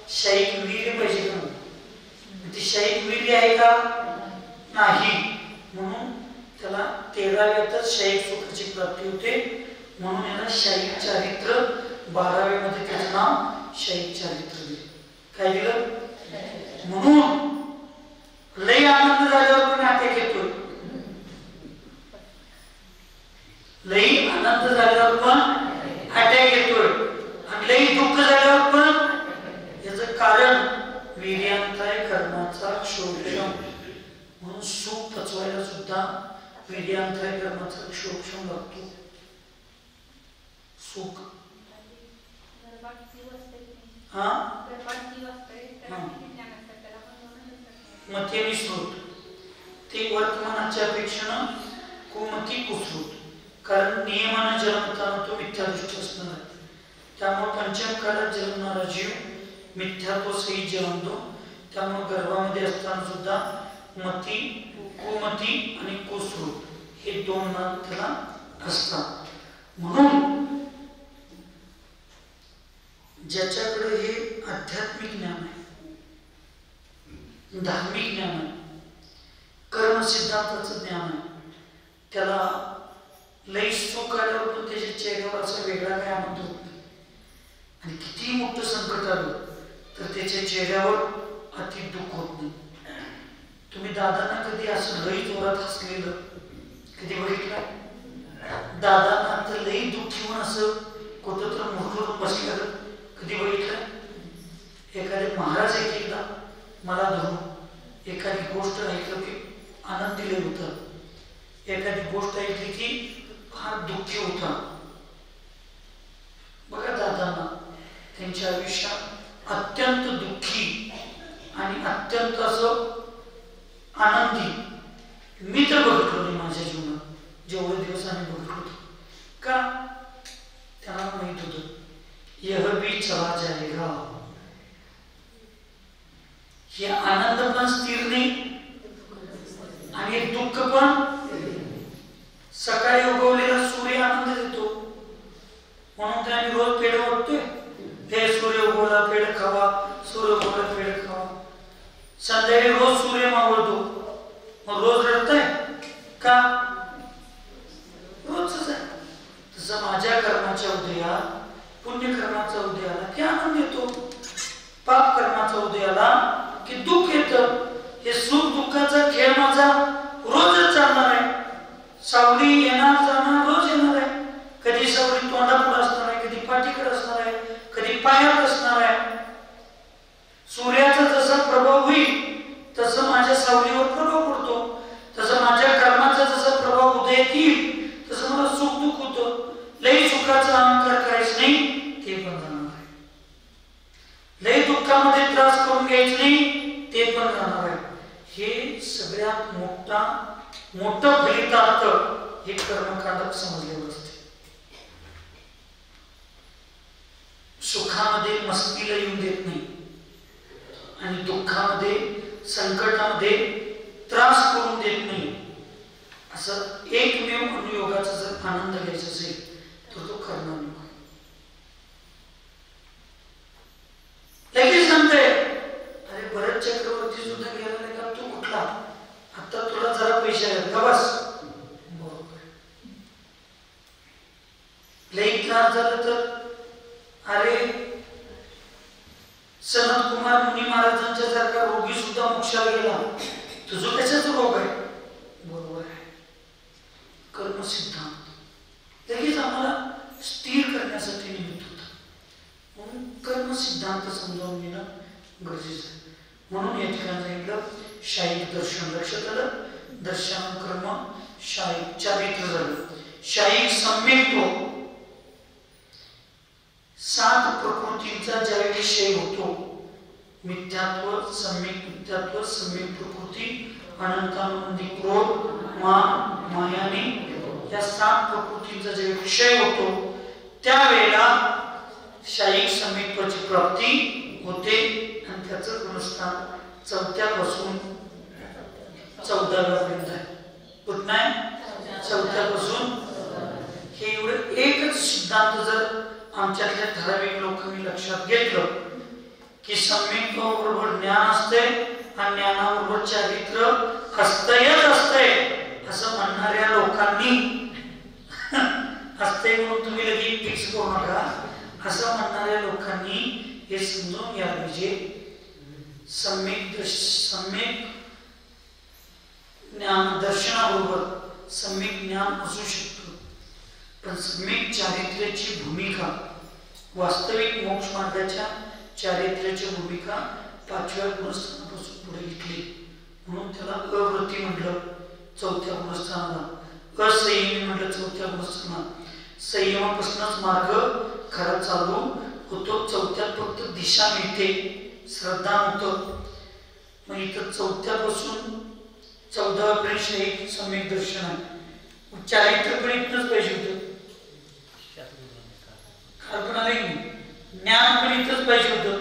शाही वीर्य पाहिजे का? ती शाही वीर्य आहे का? नाही. म्हणून त्याला 13व्यातच शाही सुखाची प्राप्ती होते. म्हणून याला शाही चारित्र 12व्या मध्ये त्याचं नाव शाही चारित्र दिले. काय दिलं? म्हणून लय आनंद झाल्यावर पण अटॅक येतोय. लई आनंद झाल्यावर पण अटॅक येतोय आणि लई दुःख झाल्यावर पण याचं कारण वीर्यांतराय कर्माचा क्षोभक्षम. म्हणून सुख पचवायला सुद्धा वीर्यांतराय कर्माचा क्षोभक्षम लागतो. सुख मती स्रोत ते वर्तमानाच्या अपेक्षेनं कुमती कुसृत. कारण नियमानं जन्मताना तो मिथ्यादृष्टी असणार आहे. त्यामुळे पंचमकारात जन्मणारा जीव मिथ्यात्व सहित जन्मतो. त्यामुळे गर्भामध्ये असताना सुद्धा मती, कुमती आणि कुसृत हे दोन नाम त्याला असतात. म्हणून ज्याच्याकडे हे आध्यात्मिक ज्ञान आहे, धार्मिक ज्ञान आहे, कर्म सिद्धांताचं ज्ञान आहे, त्याला लई सुख आल्यावर पण त्याच्या चेहऱ्यावर असा वेगळा काय आनंद होत नाही. आणि किती मोठं संकट आलं तर त्याच्या चेहऱ्यावर अति दुःख होत नाही. तुम्ही दादांना कधी असं लई जोरात हसलेलं कधी बघितलं? दादांना तर लई दुःखी म्हणून असं कुठं तर मुरगुरून बसलेलं कधी बघितलं? एखादे महाराज एकदा मला धरून एखादी गोष्ट ऐकलं की आनंद दिले होता, एखादी गोष्ट ऐकली की फार दुःखी होता. बघा दादांना त्यांच्या आयुष्यात अत्यंत दुःखी आणि अत्यंत असं आनंदी मी तर बघितलं नाही माझ्या जीवनात. जेवढे दिवस आम्ही बघितलं होतं का त्यांना माहित होतं यह भी चला जाएगा. हे आनंद पण स्थिर नाही आणि दुःख पण. सकाळी उगवलेला सूर्य आनंद देतो म्हणून तर आम्ही रोज पेढ वाटतोय. हे सूर्य उगवला पेढ खावा, सूर्य उगवला पेढ खावा. संध्याकाळी रोज सूर्य मावळतो, मग रोज रडताय का? रोजच आहे. तसं माझ्या कर्माच्या उदयात, पुण्य कर्माचा उदयाला की आनंद येतो, पाप कर्माचा उदयाला की दुःख येतं. हे सुख दुःखाचा खेळ माझा रोजच चालणार आहे. सावली येणार जाणार रोज येणार आहे. कधी सावली तोंडापुढे असणार आहे, कधी पाठीकडे असणार आहे, कधी पायात असणार आहे. सूर्याचा जसा प्रभाव होईल तसं माझ्या सावलीवर प्रभाव पडतो. तसं माझ्या कर्माचा जसा प्रभाव उदयात येईल तसं मला सुख दुःख होतं. लई सुखाचा अहंकार करायचं नाही, ते पण जाणार आहे. लई दुःखामध्ये त्रास करून घ्यायचं नाही, ते पण जाणार आहे. हे सगळ्यात मोठं फलितार्थ हे कर्मकांडात समजलेलं असते. सुखामध्ये मस्तीला येऊन देत नाही आणि दुःखामध्ये संकटामध्ये त्रास करून देत नाही. असं एकमेव अनुयोगाचा जर आनंद घ्यायचा असेल तर तो कर्मानुयोग. लगेच सांगते अरे भरत चक्रवर्ती सुद्धा गेला नाही का, तू कुठला, आता तुला जरा पैसे आहेत का बस. बरोबर. लई त्रास झाला तर अरे सनत कुमार मुनी महाराजांच्या सारखा रोगी सुद्धा मोक्षाला गेला, तुझं कशाचा रोग आहे. बरोबर आहे. कर्म सिद्धांत लगेच आम्हाला स्थिर करण्यासाठी निमित्त होता, म्हणून कर्म सिद्धांत समजावून घेणं गरजेचं आहे. म्हणून या ठिकाणी सांगितलं शाईक दर्शन. लक्षात आलं. दर्शन कर्म शाईक चारित्र्य झालं. शाईक सम्यक तो 7 प्रकृतींचा ज्यावेळी क्षय होतो, मिथ्यात्व, सम्यक मिथ्यात्व, सम्यक प्रकृती, अनंतानुबंधी क्रोध, मान, मायाने, या 7 प्रकृतींचा ज्यावेळी क्षय होतो त्यावेळेला शाईक सम्यकत्वाची प्राप्ती होते आणि त्याचं गुणस्थान 4थ्या पासून 14व्या पर्यंत आहे. कुठं आहे? 4थ्या पासून. हे एवढं एकच सिद्धांत जर आमच्यातल्या ठराविक लोकांनी लक्षात घेतलं की सम्यक्त्वाबरोबर ज्ञान असते आणि ज्ञानाबरोबर चारित्र्य असतंच असतंय असं म्हणणाऱ्या लोकांनी, असते म्हणून तुम्ही लगेच फिक्स करू नका, असं म्हणणाऱ्या लोकांनी हे समजून घ्यायला पाहिजे सम्यक ज्ञान दर्शनाबरोबर सम्यक ज्ञान असू शकतं, पण सम्यक चारित्र्याची भूमिका, वास्तविक मोक्ष मार्गाच्या चारित्र्याची भूमिका 5व्या गुणस्थानापासून पुढे घेतली. म्हणून त्याला अवृत्ती म्हटलं 4थ्या गुणस्थानाला, असंयमी म्हटलं 4थ्या गुणस्थानात. संयमापासूनच मार्ग खरा चालू होतो. 4थ्यात फक्त दिशा मिळते, श्रद्धा नव्हतं. मग इथं 4थ्यापासून 14व्यापर्यंत शाईक सम्यक दर्शन आहे. चारित्र्य पण इथनच पाहिजे होतं, पण आले की ज्ञान पण इथंच पाहिजे होतं,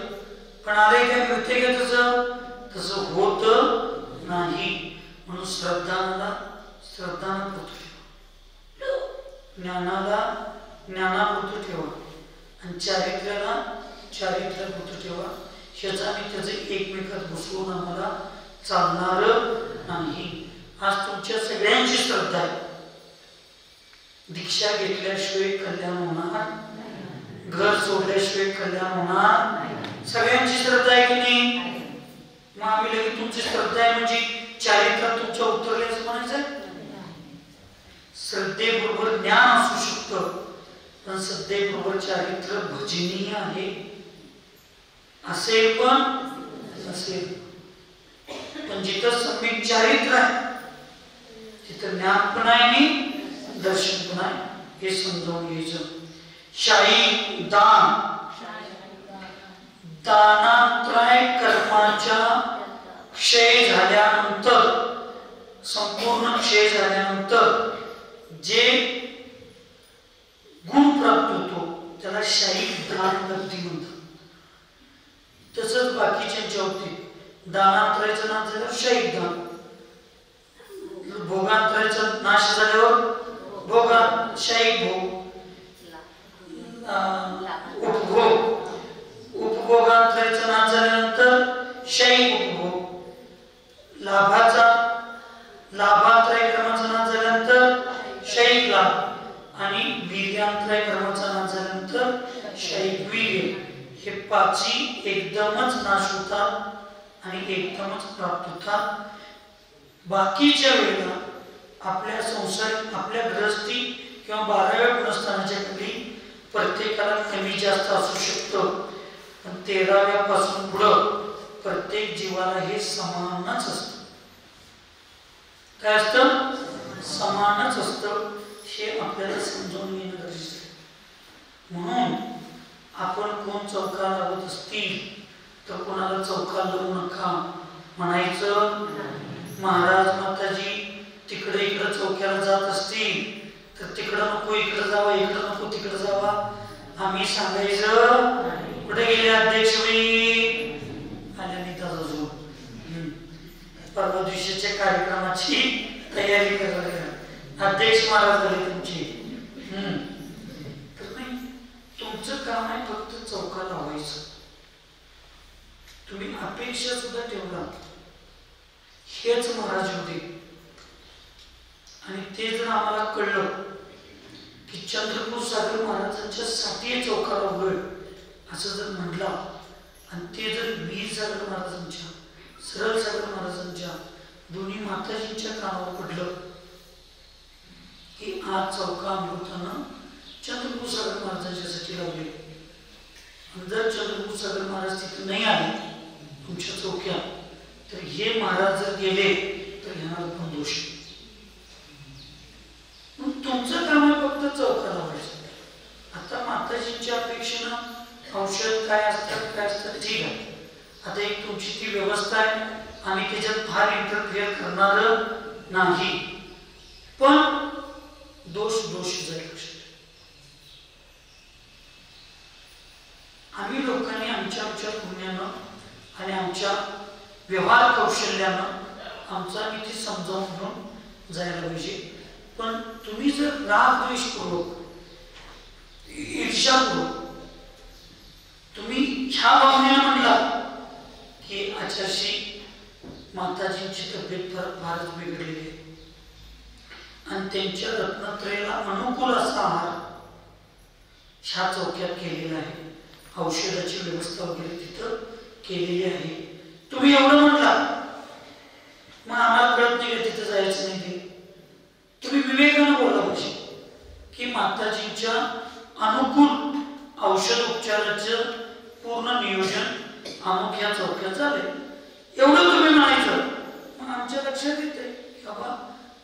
पण आले काय मिळते का तसं होत नाही. म्हणून श्रद्धाला पुरतं ठेवा, ज्ञानाला ज्ञानापुरतं ठेवा आणि चारित्र्याला चारित्र्यापुरतं ठेवा. ह्याचा आणि त्याचं एकमेकात घुसवून आम्हाला चालणार नाही. आज तुमच्या सगळ्यांची श्रद्धा आहे, दीक्षा घेतल्याशिवाय कल्याण होणार, घर सोडल्याशिवाय कल्याण होणार. सगळ्यांची श्रद्धा आहे की नाही. मग आम्ही लगेच तुमची श्रद्धा आहे म्हणजे चारित्र्यात तुमच्या उतरले असं म्हणायचं. श्रद्धेबरोबर ज्ञान असू शकतं, पण श्रद्धेबरोबर चारित्र्य भजनीय आहे, असेल पण नसेल. पण जिथं सम्यक चारित्र्य आहे तिथं ज्ञान पण आहे आणि दर्शन पण आहे, हे समजावून घ्यायचं. शाई दान, दानात्रय कर्माच्या क्षय झाल्यानंतर, संपूर्ण क्षय झाल्यानंतर जे गुण प्राप्त होतो त्याला शाई दान लब्धी म्हणतात. तसंच बाकीच्या बाबतीत दानात्रयाचं नाश झाल्यावर शाई दान, भोगांतराचा नाश झाल्यावर भोगा शाई भोग, उपभोगांतराचा नाश झाल्यानंतर शाई उपभोग, लाभांतराय कर्माचा नाश झाल्यानंतर शाई लाभ आणि वीर्यांतराय कर्माचा नाश झाल्यानंतर शाई वीर्य. हे 5ही एकदमच नाश होतात आणि एकदमच प्राप्त होतात. बाकीच्या वेळेला आपल्या संसार, आपल्या गृहस्थी किंवा 12व्या गुणस्थानाच्या खाली प्रत्येकाला कमी जास्त असू शकतं, पण 13व्या पासून पुढं प्रत्येक जीवाला हे समानच असतं. काय असतं? समानच असतं. हे आपल्याला समजून घेणं गरजेचं आहे. म्हणून आपण कोण चौका लावत असतील तर कोणाला चौका लावू नका म्हणायचं. महाराज माताजी तिकडे इकडे चौक्याला जात असतील तर तिकडं नको इकडे जावा, इकडं नको तिकडे जावा आम्ही सांगायचं कुठे गेले अध्यक्ष आल्या मी ताजा परवा दिवशीच्या कार्यक्रमाची तयारी करायला अध्यक्ष महाराज झाले तुमची. तर नाही, तुमचं काम आहे फक्त चौका लावायचं. तुम्ही अपेक्षा सुद्धा ठेवला हेच महाराज होते. आणि ते जर आम्हाला कळलं की चंद्रपूर सागर महाराजांच्या साठी चौका लावलोय असं जर म्हटलं आणि ते जर वीर सागर महाराजांच्या सरळ सागर महाराजांच्या दोन्ही माताजींच्या कानावर पडलं की आज चौका अमृतानं चंद्रपूर सागर महाराजांच्यासाठी लावले. जर चंद्रपूर सागर महाराज तिथे नाही आले तुमच्या चौक्यात तर हे महाराज जर गेले तर ह्यांना पण दोष. तुमचं काम आहे फक्त चौका लावायचं. आता माताजींच्या अपेक्षेनं औषध काय असतात ठीक आहे. आता एक तुमची ती व्यवस्था आहे, आम्ही त्याच्यात फार इंटरफिअर करणार नाही, पण दोष जाईल. आम्ही लोकांनी आमच्या पुण्यानं आणि आमच्या व्यवहार कौशल्यानं आमचा इथे समजावून घेऊन जायला पाहिजे. पण तुम्ही जर राग द्वेषपूर्वक ईर्ष्यापूर्वक तुम्ही ह्या भावनेनं म्हणला की आचारशी माताजींची तब्येत फारच बिघडलेली आहे आणि त्यांच्या रत्नत्रयाला अनुकूल असा आहार ह्या चौक्यात केलेला आहे, औषधाची व्यवस्था वगैरे तिथं केलेली आहे, तुम्ही एवढं म्हटला मग आम्हाला कळत नाही का तिथं जायचं नाही. ते तुम्ही विवेकानं बोलला पाहिजे की माताजींच्या अनुकूल औषध उपचाराचं पूर्ण नियोजन अमुक या चौक्यात झाले, एवढं तुम्ही म्हणायचं. मग आमच्या लक्षात येते बाबा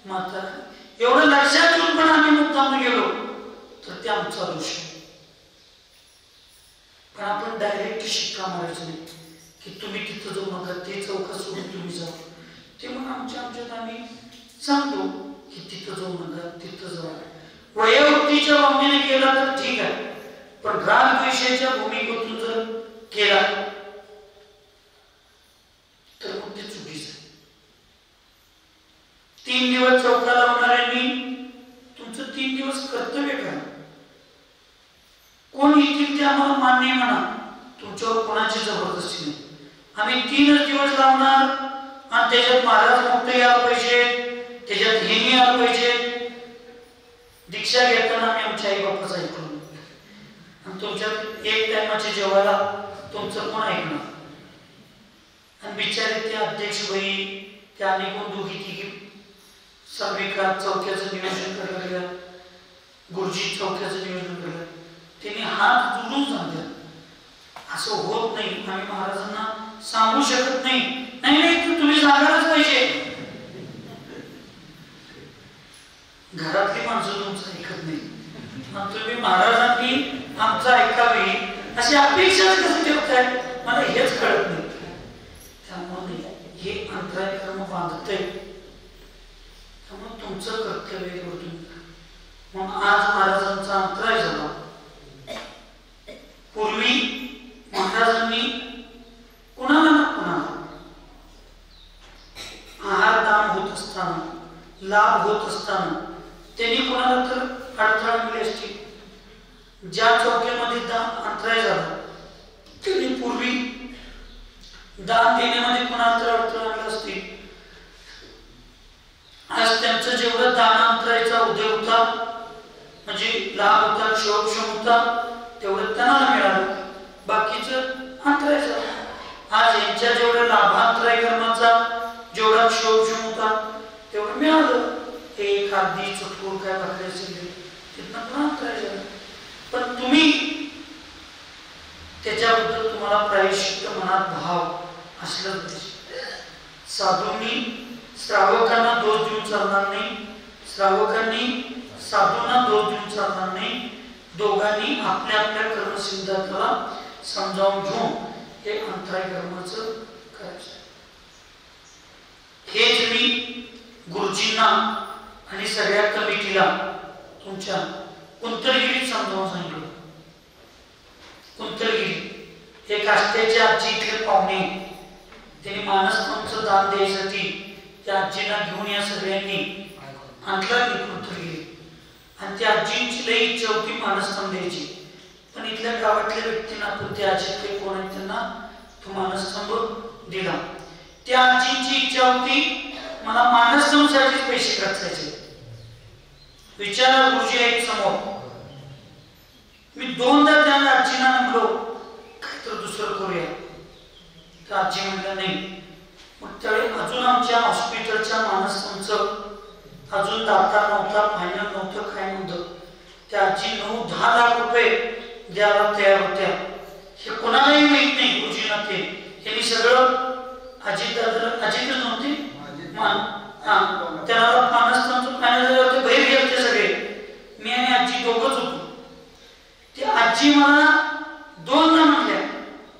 माता एवढं लक्षात येऊन पण आम्ही मुद्दाम गेलो तर ते आमचा दोष आहे. पण आपण डायरेक्ट शिक्का मारायचं नाही की तुम्ही तिथं जाऊ नका, ते चौका सोडून तुम्ही जाऊ. ते मग आमच्यात आम्ही सांगतो की तिथं जाऊ नका, तिथं जाऊ. वयोवृत्तीच्या भावनेने केला तर ठीक आहे, पण राग द्वेषाच्या भूमिकेतून जर केला तर मग ते चुकीचं आहे. 3 दिवस चौका लावणाऱ्यांनी तुमचं 3 दिवस कर्तव्य करा. कोण येतील ते आम्हाला मान्य म्हणा, तुमच्यावर कोणाची जबरदस्ती नाही. आम्ही 3 दिवस लावणार आणि त्याच्यात महाराज मोठे यायला पाहिजे, त्याच्यात हेनी यायला पाहिजे. दीक्षा घेताना आम्ही आमच्या आई बापाचं ऐकलो आणि तुमच्यात एक टायमाच्या जेवायला तुमचं कोण ऐकणार. आणि बिचारे ते अध्यक्ष बाई त्या अनेक दोघी तिघी सर्विका चौक्याचं नियोजन करायला गेल्या, गुरुजी चौक्याचं नियोजन केलं, त्यांनी हात जोडून सांगितलं असं होत नाही. आम्ही महाराजांना सांगू शकत नाही. नाही तुम्ही सांगायलाच पाहिजे. घरातली माणसं तुमचं ऐकत नाही, मग तुम्ही महाराजांनी आमचं ऐकावी अशी अपेक्षा कसं ठेवताय मला हेच कळत नाही. त्यामुळे हे अंतराय कर्म बांधतंय, त्यामुळे तुमचं कर्तव्य तुम्ही. मग आज महाराजांचा अंतराय झाला. पूर्वी महाराजांनी कुणाला ना कुणाला आहार दान होत असताना, लाभ होत असताना त्यांनी कोणाला तर अडथळा मिळाली असती. ज्या चौक्यामध्ये अंतराय झाला त्यांनी पूर्वी दान देण्यामध्ये कोणाला तर अडथळा आणला असती. आज त्यांचं जेवढं दानांतरायचा उद्योग होता म्हणजे लाभ होता, क्षोभक्षम होता, तेवढं त्यांना मिळालं, बाकीचं अंतराय झालं. आज यांच्या जेवढ्या लाभांतराय कर्माचा जेवढा क्षोभक्षम होता तेवढं मिळालं. एक अर्धी चुटकूर काय भाकरी असेल तिथनं पण अंतराय झालं. पण तुम्ही त्याच्याबद्दल तुम्हाला प्रायश्चित्त मनात भाव असलं पाहिजे. साधूंनी श्रावकांना दोष देऊन चालणार नाही, श्रावकांनी साधूंना दोष देऊन चालणार नाही. दोघांनी आपल्या आपल्या कर्मसिद्धांताला समजावून घेऊन हे अंतराय कर्माचं करायचं. हेच मी गुरुजींना आणि सगळ्या कमिटीला तुमच्या कुंतलगिरीत समजावून सांगितलं कुंतलगिरी एक आष्ट्याची आजी इकडे पाहुणे, त्यांनी मानस्तंभचं दान द्यायसाठी त्या आजीला घेऊन या सगळ्यांनी आणला कुंतलगिरी. आणि त्या आजींची लई इच्छा होती मानस्तंभ द्यायची, पण इथल्या गावातल्या व्यक्तींना त्या आजीत काही कोण आहे त्यांना तो मानस्तंभ दिला. त्या आजींची इच्छा होती मला मानस्तंभासाठी पैसे खर्चायचे. विचारा गुरुजी आहेत समोर. मी दोनदा त्या आजींना म्हणलो काहीतरी दुसरं करूया, तर आजी म्हणलं नाही. मग त्यावेळी अजून आमच्या हॉस्पिटलच्या मानस्तंभचं अजून दाता नव्हता, फायनल नव्हतं, काय नव्हतं. त्या आजी 9-10 लाख रुपये द्यायला तयार होत्या. हे कोणालाही माहित नाही गुरुजींना. ते यांनी सगळं अजितच नव्हते त्याला मानस्तंभचं फायनल झालं होते, बाहेर गेले सगळे. मी आणि आजी दोघंच होतो. ती आजी मला 2दा म्हणल्या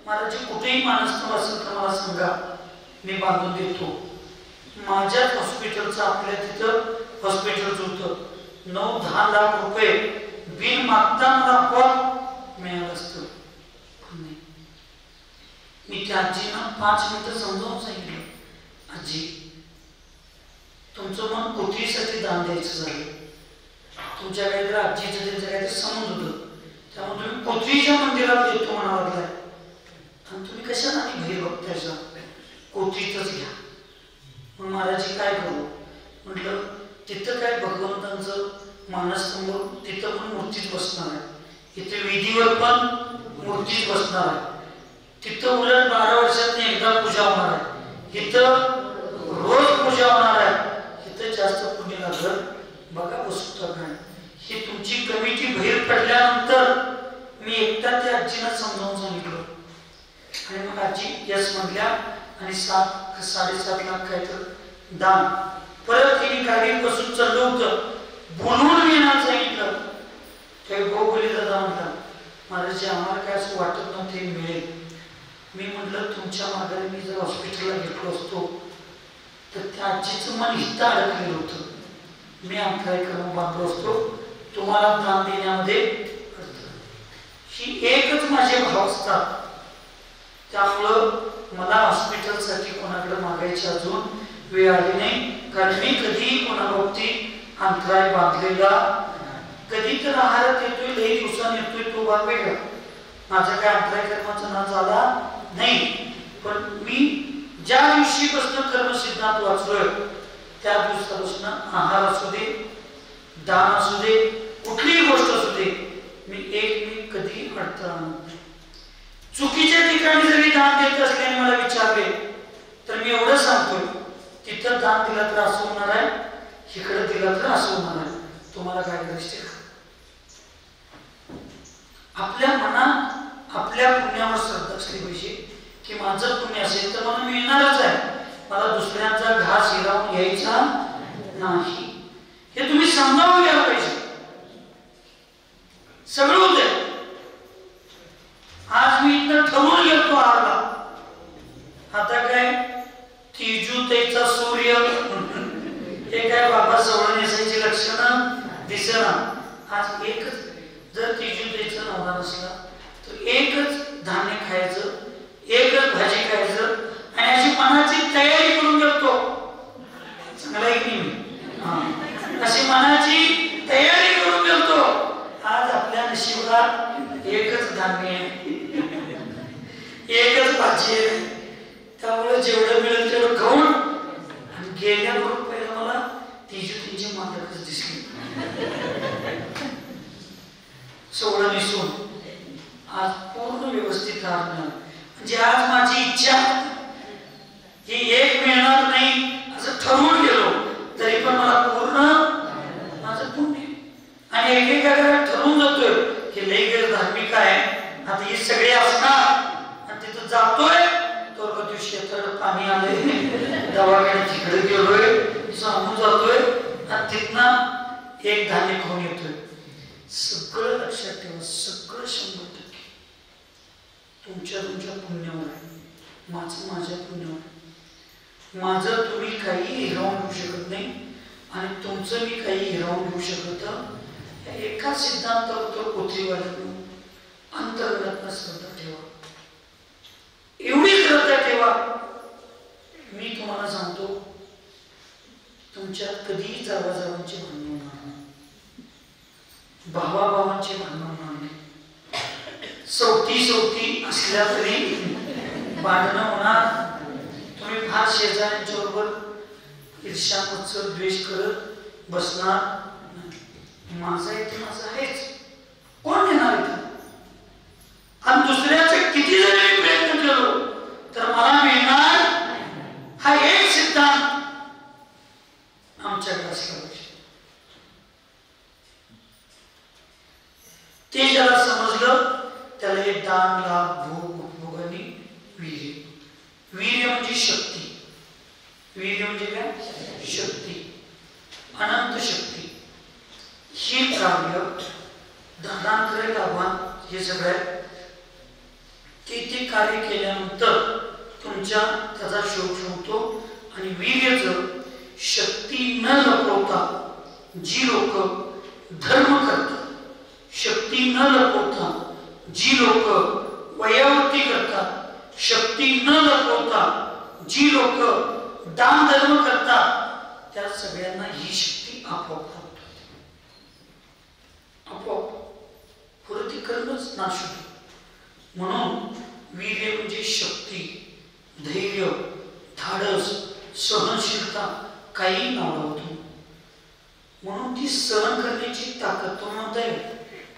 मला जे कुठेही मानस्तंभ असेल तर मला सांगा, मी बांधून देतो. माझ्याच हॉस्पिटलचं आपल्या तिथं हॉस्पिटलच होतं. 9-10 लाख रुपये बिल मागता मला पण मिळालं असतं. मी त्या आजींना 5 मिनिटं समजावून सांगितलं, आजी तुमचं मन पृथ्वीसाठी दान द्यायचं झालं, तुमच्या काहीतरी आजीचं त्यांचं काहीतरी संबंध होतं, त्यामुळे तुम्ही पृथ्वीच्या मंदिरात येतो म्हणा लागलाय. आणि तुम्ही कशाला आणि बाहेर बघतायचा, कोथीतच घ्या. मग महाराजी काय करू म्हटलं, तिथं काय भगवंतांचं मानस्तंभ, तिथं पण मूर्तीच बसणार आहे, इथे विधीवर पण मूर्तीच बसणार आहे. तिथं उलट 12 वर्षात एकदा पूजा होणार आहे, इथं रोज पूजा होणार आहे. इथं जास्त पुण्य लागलं. बघा वस्तू काय ही तुमची कमिटी बाहेर पडल्यानंतर मी एकदा त्या आजीला समजावून सांगितलं. आणि मग आजी यस म्हणल्या आणि 7-7.5 लाख काय तर दान. परत तिने गाडीत बसून चाललं होतं, बोलवून येणार सांगितलं. काही बोली दादा म्हटलं महाराज आम्हाला काय असं वाटत नव्हते मिळेल. मी म्हटलं तुमच्या माघारी मी जर हॉस्पिटलला घेतलो असतो तर त्या आजीचं मन इथं अडकलेलं होतं, मी आमचा क्रम बांधलो असतो, तुम्हाला दान देण्यामध्ये ही एकच माझे भाव असतात. त्यामुळं मला हॉस्पिटलसाठी कोणाकडे मागायची अजून वेळ आली नाही, कारण मी कधी कोणाबाबतीत अंतराय बांधलेला. कधी तर आहारात येतोय, लई दिवसांनी येतोय, तो भाग वेगळा. माझा काय अंतराय कर्माचा ना झाला नाही. पण मी ज्या दिवशीपासून कर्मसिद्धांत वाचलोय त्या दिवसापासून आहार असू दे, दान असू दे, कुठलीही गोष्ट असू दे, मी कधी अडथळा नाही. चुकीच्या ठिकाणी जरी दान देत असल्याने मला विचारले तर मी एवढं सांगतोय, तिथं दान दिलं तर असं होणार आहे, इकडे दिलं तर असं होणार आहे. तुम्हाला काय करायचं, आपल्या मनात आपल्या पुण्यावर श्रद्धा असली पाहिजे की माझं पुण्य असेल तर मला मिळणारच आहे, मला दुसऱ्यांचा घास हिरावून घ्यायचा नाही. हे तुम्ही समजावून घ्यायला पाहिजे. सगळं होते. आज मी इथं ठरवून गेलो आला, आता काय तिजूतेचा सूर्य हे काय बाबा सवळ नेसायची लक्षणं दिसना. आज एकच जर तिजूतेचा नवरा नसला तर एकच धान्य खायचं, एकच भाजी खायचं आणि अशी मनाची तयारी करून घेतो. चांगला आहे की नाही? अशी मनाची तयारी करून घेतो. आज आपल्या नशिबात एकच धान्य आहे, एकच भाजी आहे. त्यामुळे जेवढं मिळेल तेवढं खाऊन आणि गेल्यावर पहिलं मला तिची मालकच दिसली सोडं निसून. आज पूर्ण व्यवस्थित राहणार. म्हणजे आज माझी इच्छा ही एक मिळणार नाही असं ठरवून गेलो तरी पण मला पूर्ण माझं पुण्य. आणि एकेकाला ठरवून जातोय की लई धार्मिक आहे, आता ही सगळे असणार आणि तिथं जातोय तर दिवशी पाणी आलंय, दवाखान्यात तिकडे गेलोय, सांगून जातोय आणि तिथनं एक धान्य खाऊन येतोय. सगळं लक्षात ठेवा, सगळं 100% तुमच्या पुण्यावर आहे, माझ्या पुण्यावर. माझं तुम्ही काही हिरावून घेऊ शकत नाही आणि तुमचं मी काही हिरावून घेऊ शकत. एका सिद्धांतावर तो पृथ्वीवाल्यानं अंतर्गत श्रद्धा ठेवा, एवढी श्रद्धा ठेवा. मी तुम्हाला सांगतो, तुमच्यात कधीही जावाजावांची भांडण होणार नाही, भावाभावांची भांडण होणार नाही. सवती असल्या तरी भांडणं होणार. तुम्ही फार शेजाऱ्यांच्या बरोबर ईर्ष्या मत्सर द्वेष करत बसणार नाही. माझा इथे माझा आहेच, कोण येणार इथं? आणि दुसऱ्याचे किती जरी प्रयत्न केलो तर मला मिळणार हा एक सिद्धांत आमच्याकडे असला पाहिजे. ते ज्याला समजलं त्याला हे दान लाभ भोग उपभोगाने वीर्य. वीर्य म्हणजे शक्ती. वीर्य म्हणजे काय? शक्ती, अनंत शक्ती. हे कार्य धनांतरे लाभान हे सगळं ते कार्य केल्यानंतर तुमच्या त्याचा शोध होतो. आणि वीर्याचं शक्ती न लपवता जी लोक धर्म करतात, शक्ती न लपवता जी लोक वयावृत्ती करतात, शक्ती न लपवता जी लोक दान धर्म करतात, त्या सगळ्यांना ही शक्ती आपोआप होते. आपोआप पुरती कर्मच नाश होतो. म्हणून वीर्य म्हणजे शक्ती, धैर्य, धाडस, सहनशीलता, काही नाव होतो. म्हणून ती सहन करण्याची ताकद. तो म्हणताय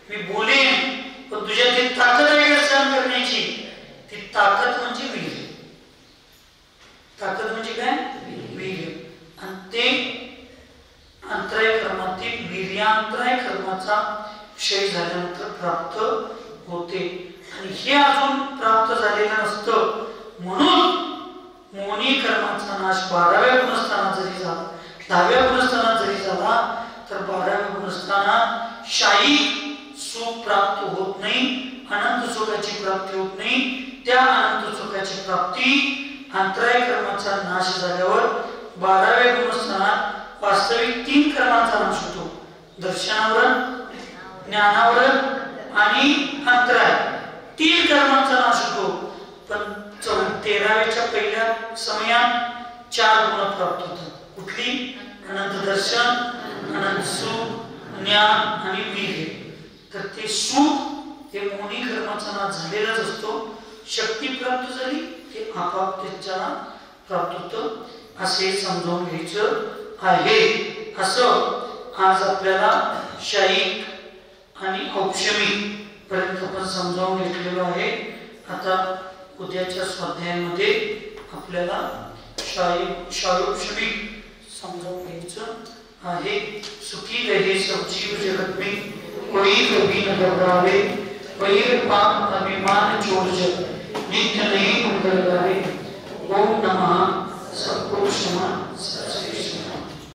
मी बोलेन पण तुझ्यात ती ताकद आहे का सहन करण्याची? ती ताकद म्हणजे वीर्य. ताकद म्हणजे काय? वीर्य. आणि ते अंतराय कर्मातील वीर्यांतराय कर्माचा क्षय झाल्यानंतर प्राप्त होते. आणि हे अजून प्राप्त झालेलं नसतं. म्हणून मोहनी कर्माचा नाश 12व्या गुणस्थानात जरी झाला, 10व्या गुणस्थानात जरी झाला, तर 12व्या गुणस्थानात शाही सुख प्राप्त होत नाही, अनंत सुखाची प्राप्ती होत नाही. त्या अनंत सुखाची प्राप्ती अंतराय कर्माचा नाश झाल्यावर 12व्या गुणस्थानात वास्तविक 3 कर्मांचा नाश होतो. दर्शनावरण, ज्ञानावरण आणि अंतराय 3 कर्मांचा नाश होतो. पण 13व्याच्या पहिल्या समयात 4 गुण प्राप्त होतात. कुठली? अनंत दर्शन, अनंत सुख, ज्ञान आणि वीर्य. तर ते सुख हे मोहनी कर्माचा नाश झालेलाच असतो. शक्ती प्राप्त झाली ते आपाप त्याच्याला प्राप्त होतं. असे समजावून घ्यायचं आहे. असं आज आपल्याला शाहीक आणि औपशमिक पर्यंत आपण समजावून घेतलेलं आहे. आता उद्याच्या स्वाध्यायामध्ये आपल्याला शायोपशमिक समजावून घ्यायचं आहे. सुखी रहे सब जीव जगत में, कोई कभी न घबरावे, वैर पाप अभिमान छोड़ जग, नित्य नहीं उतर गावे. ओम नमः सबको क्षमा.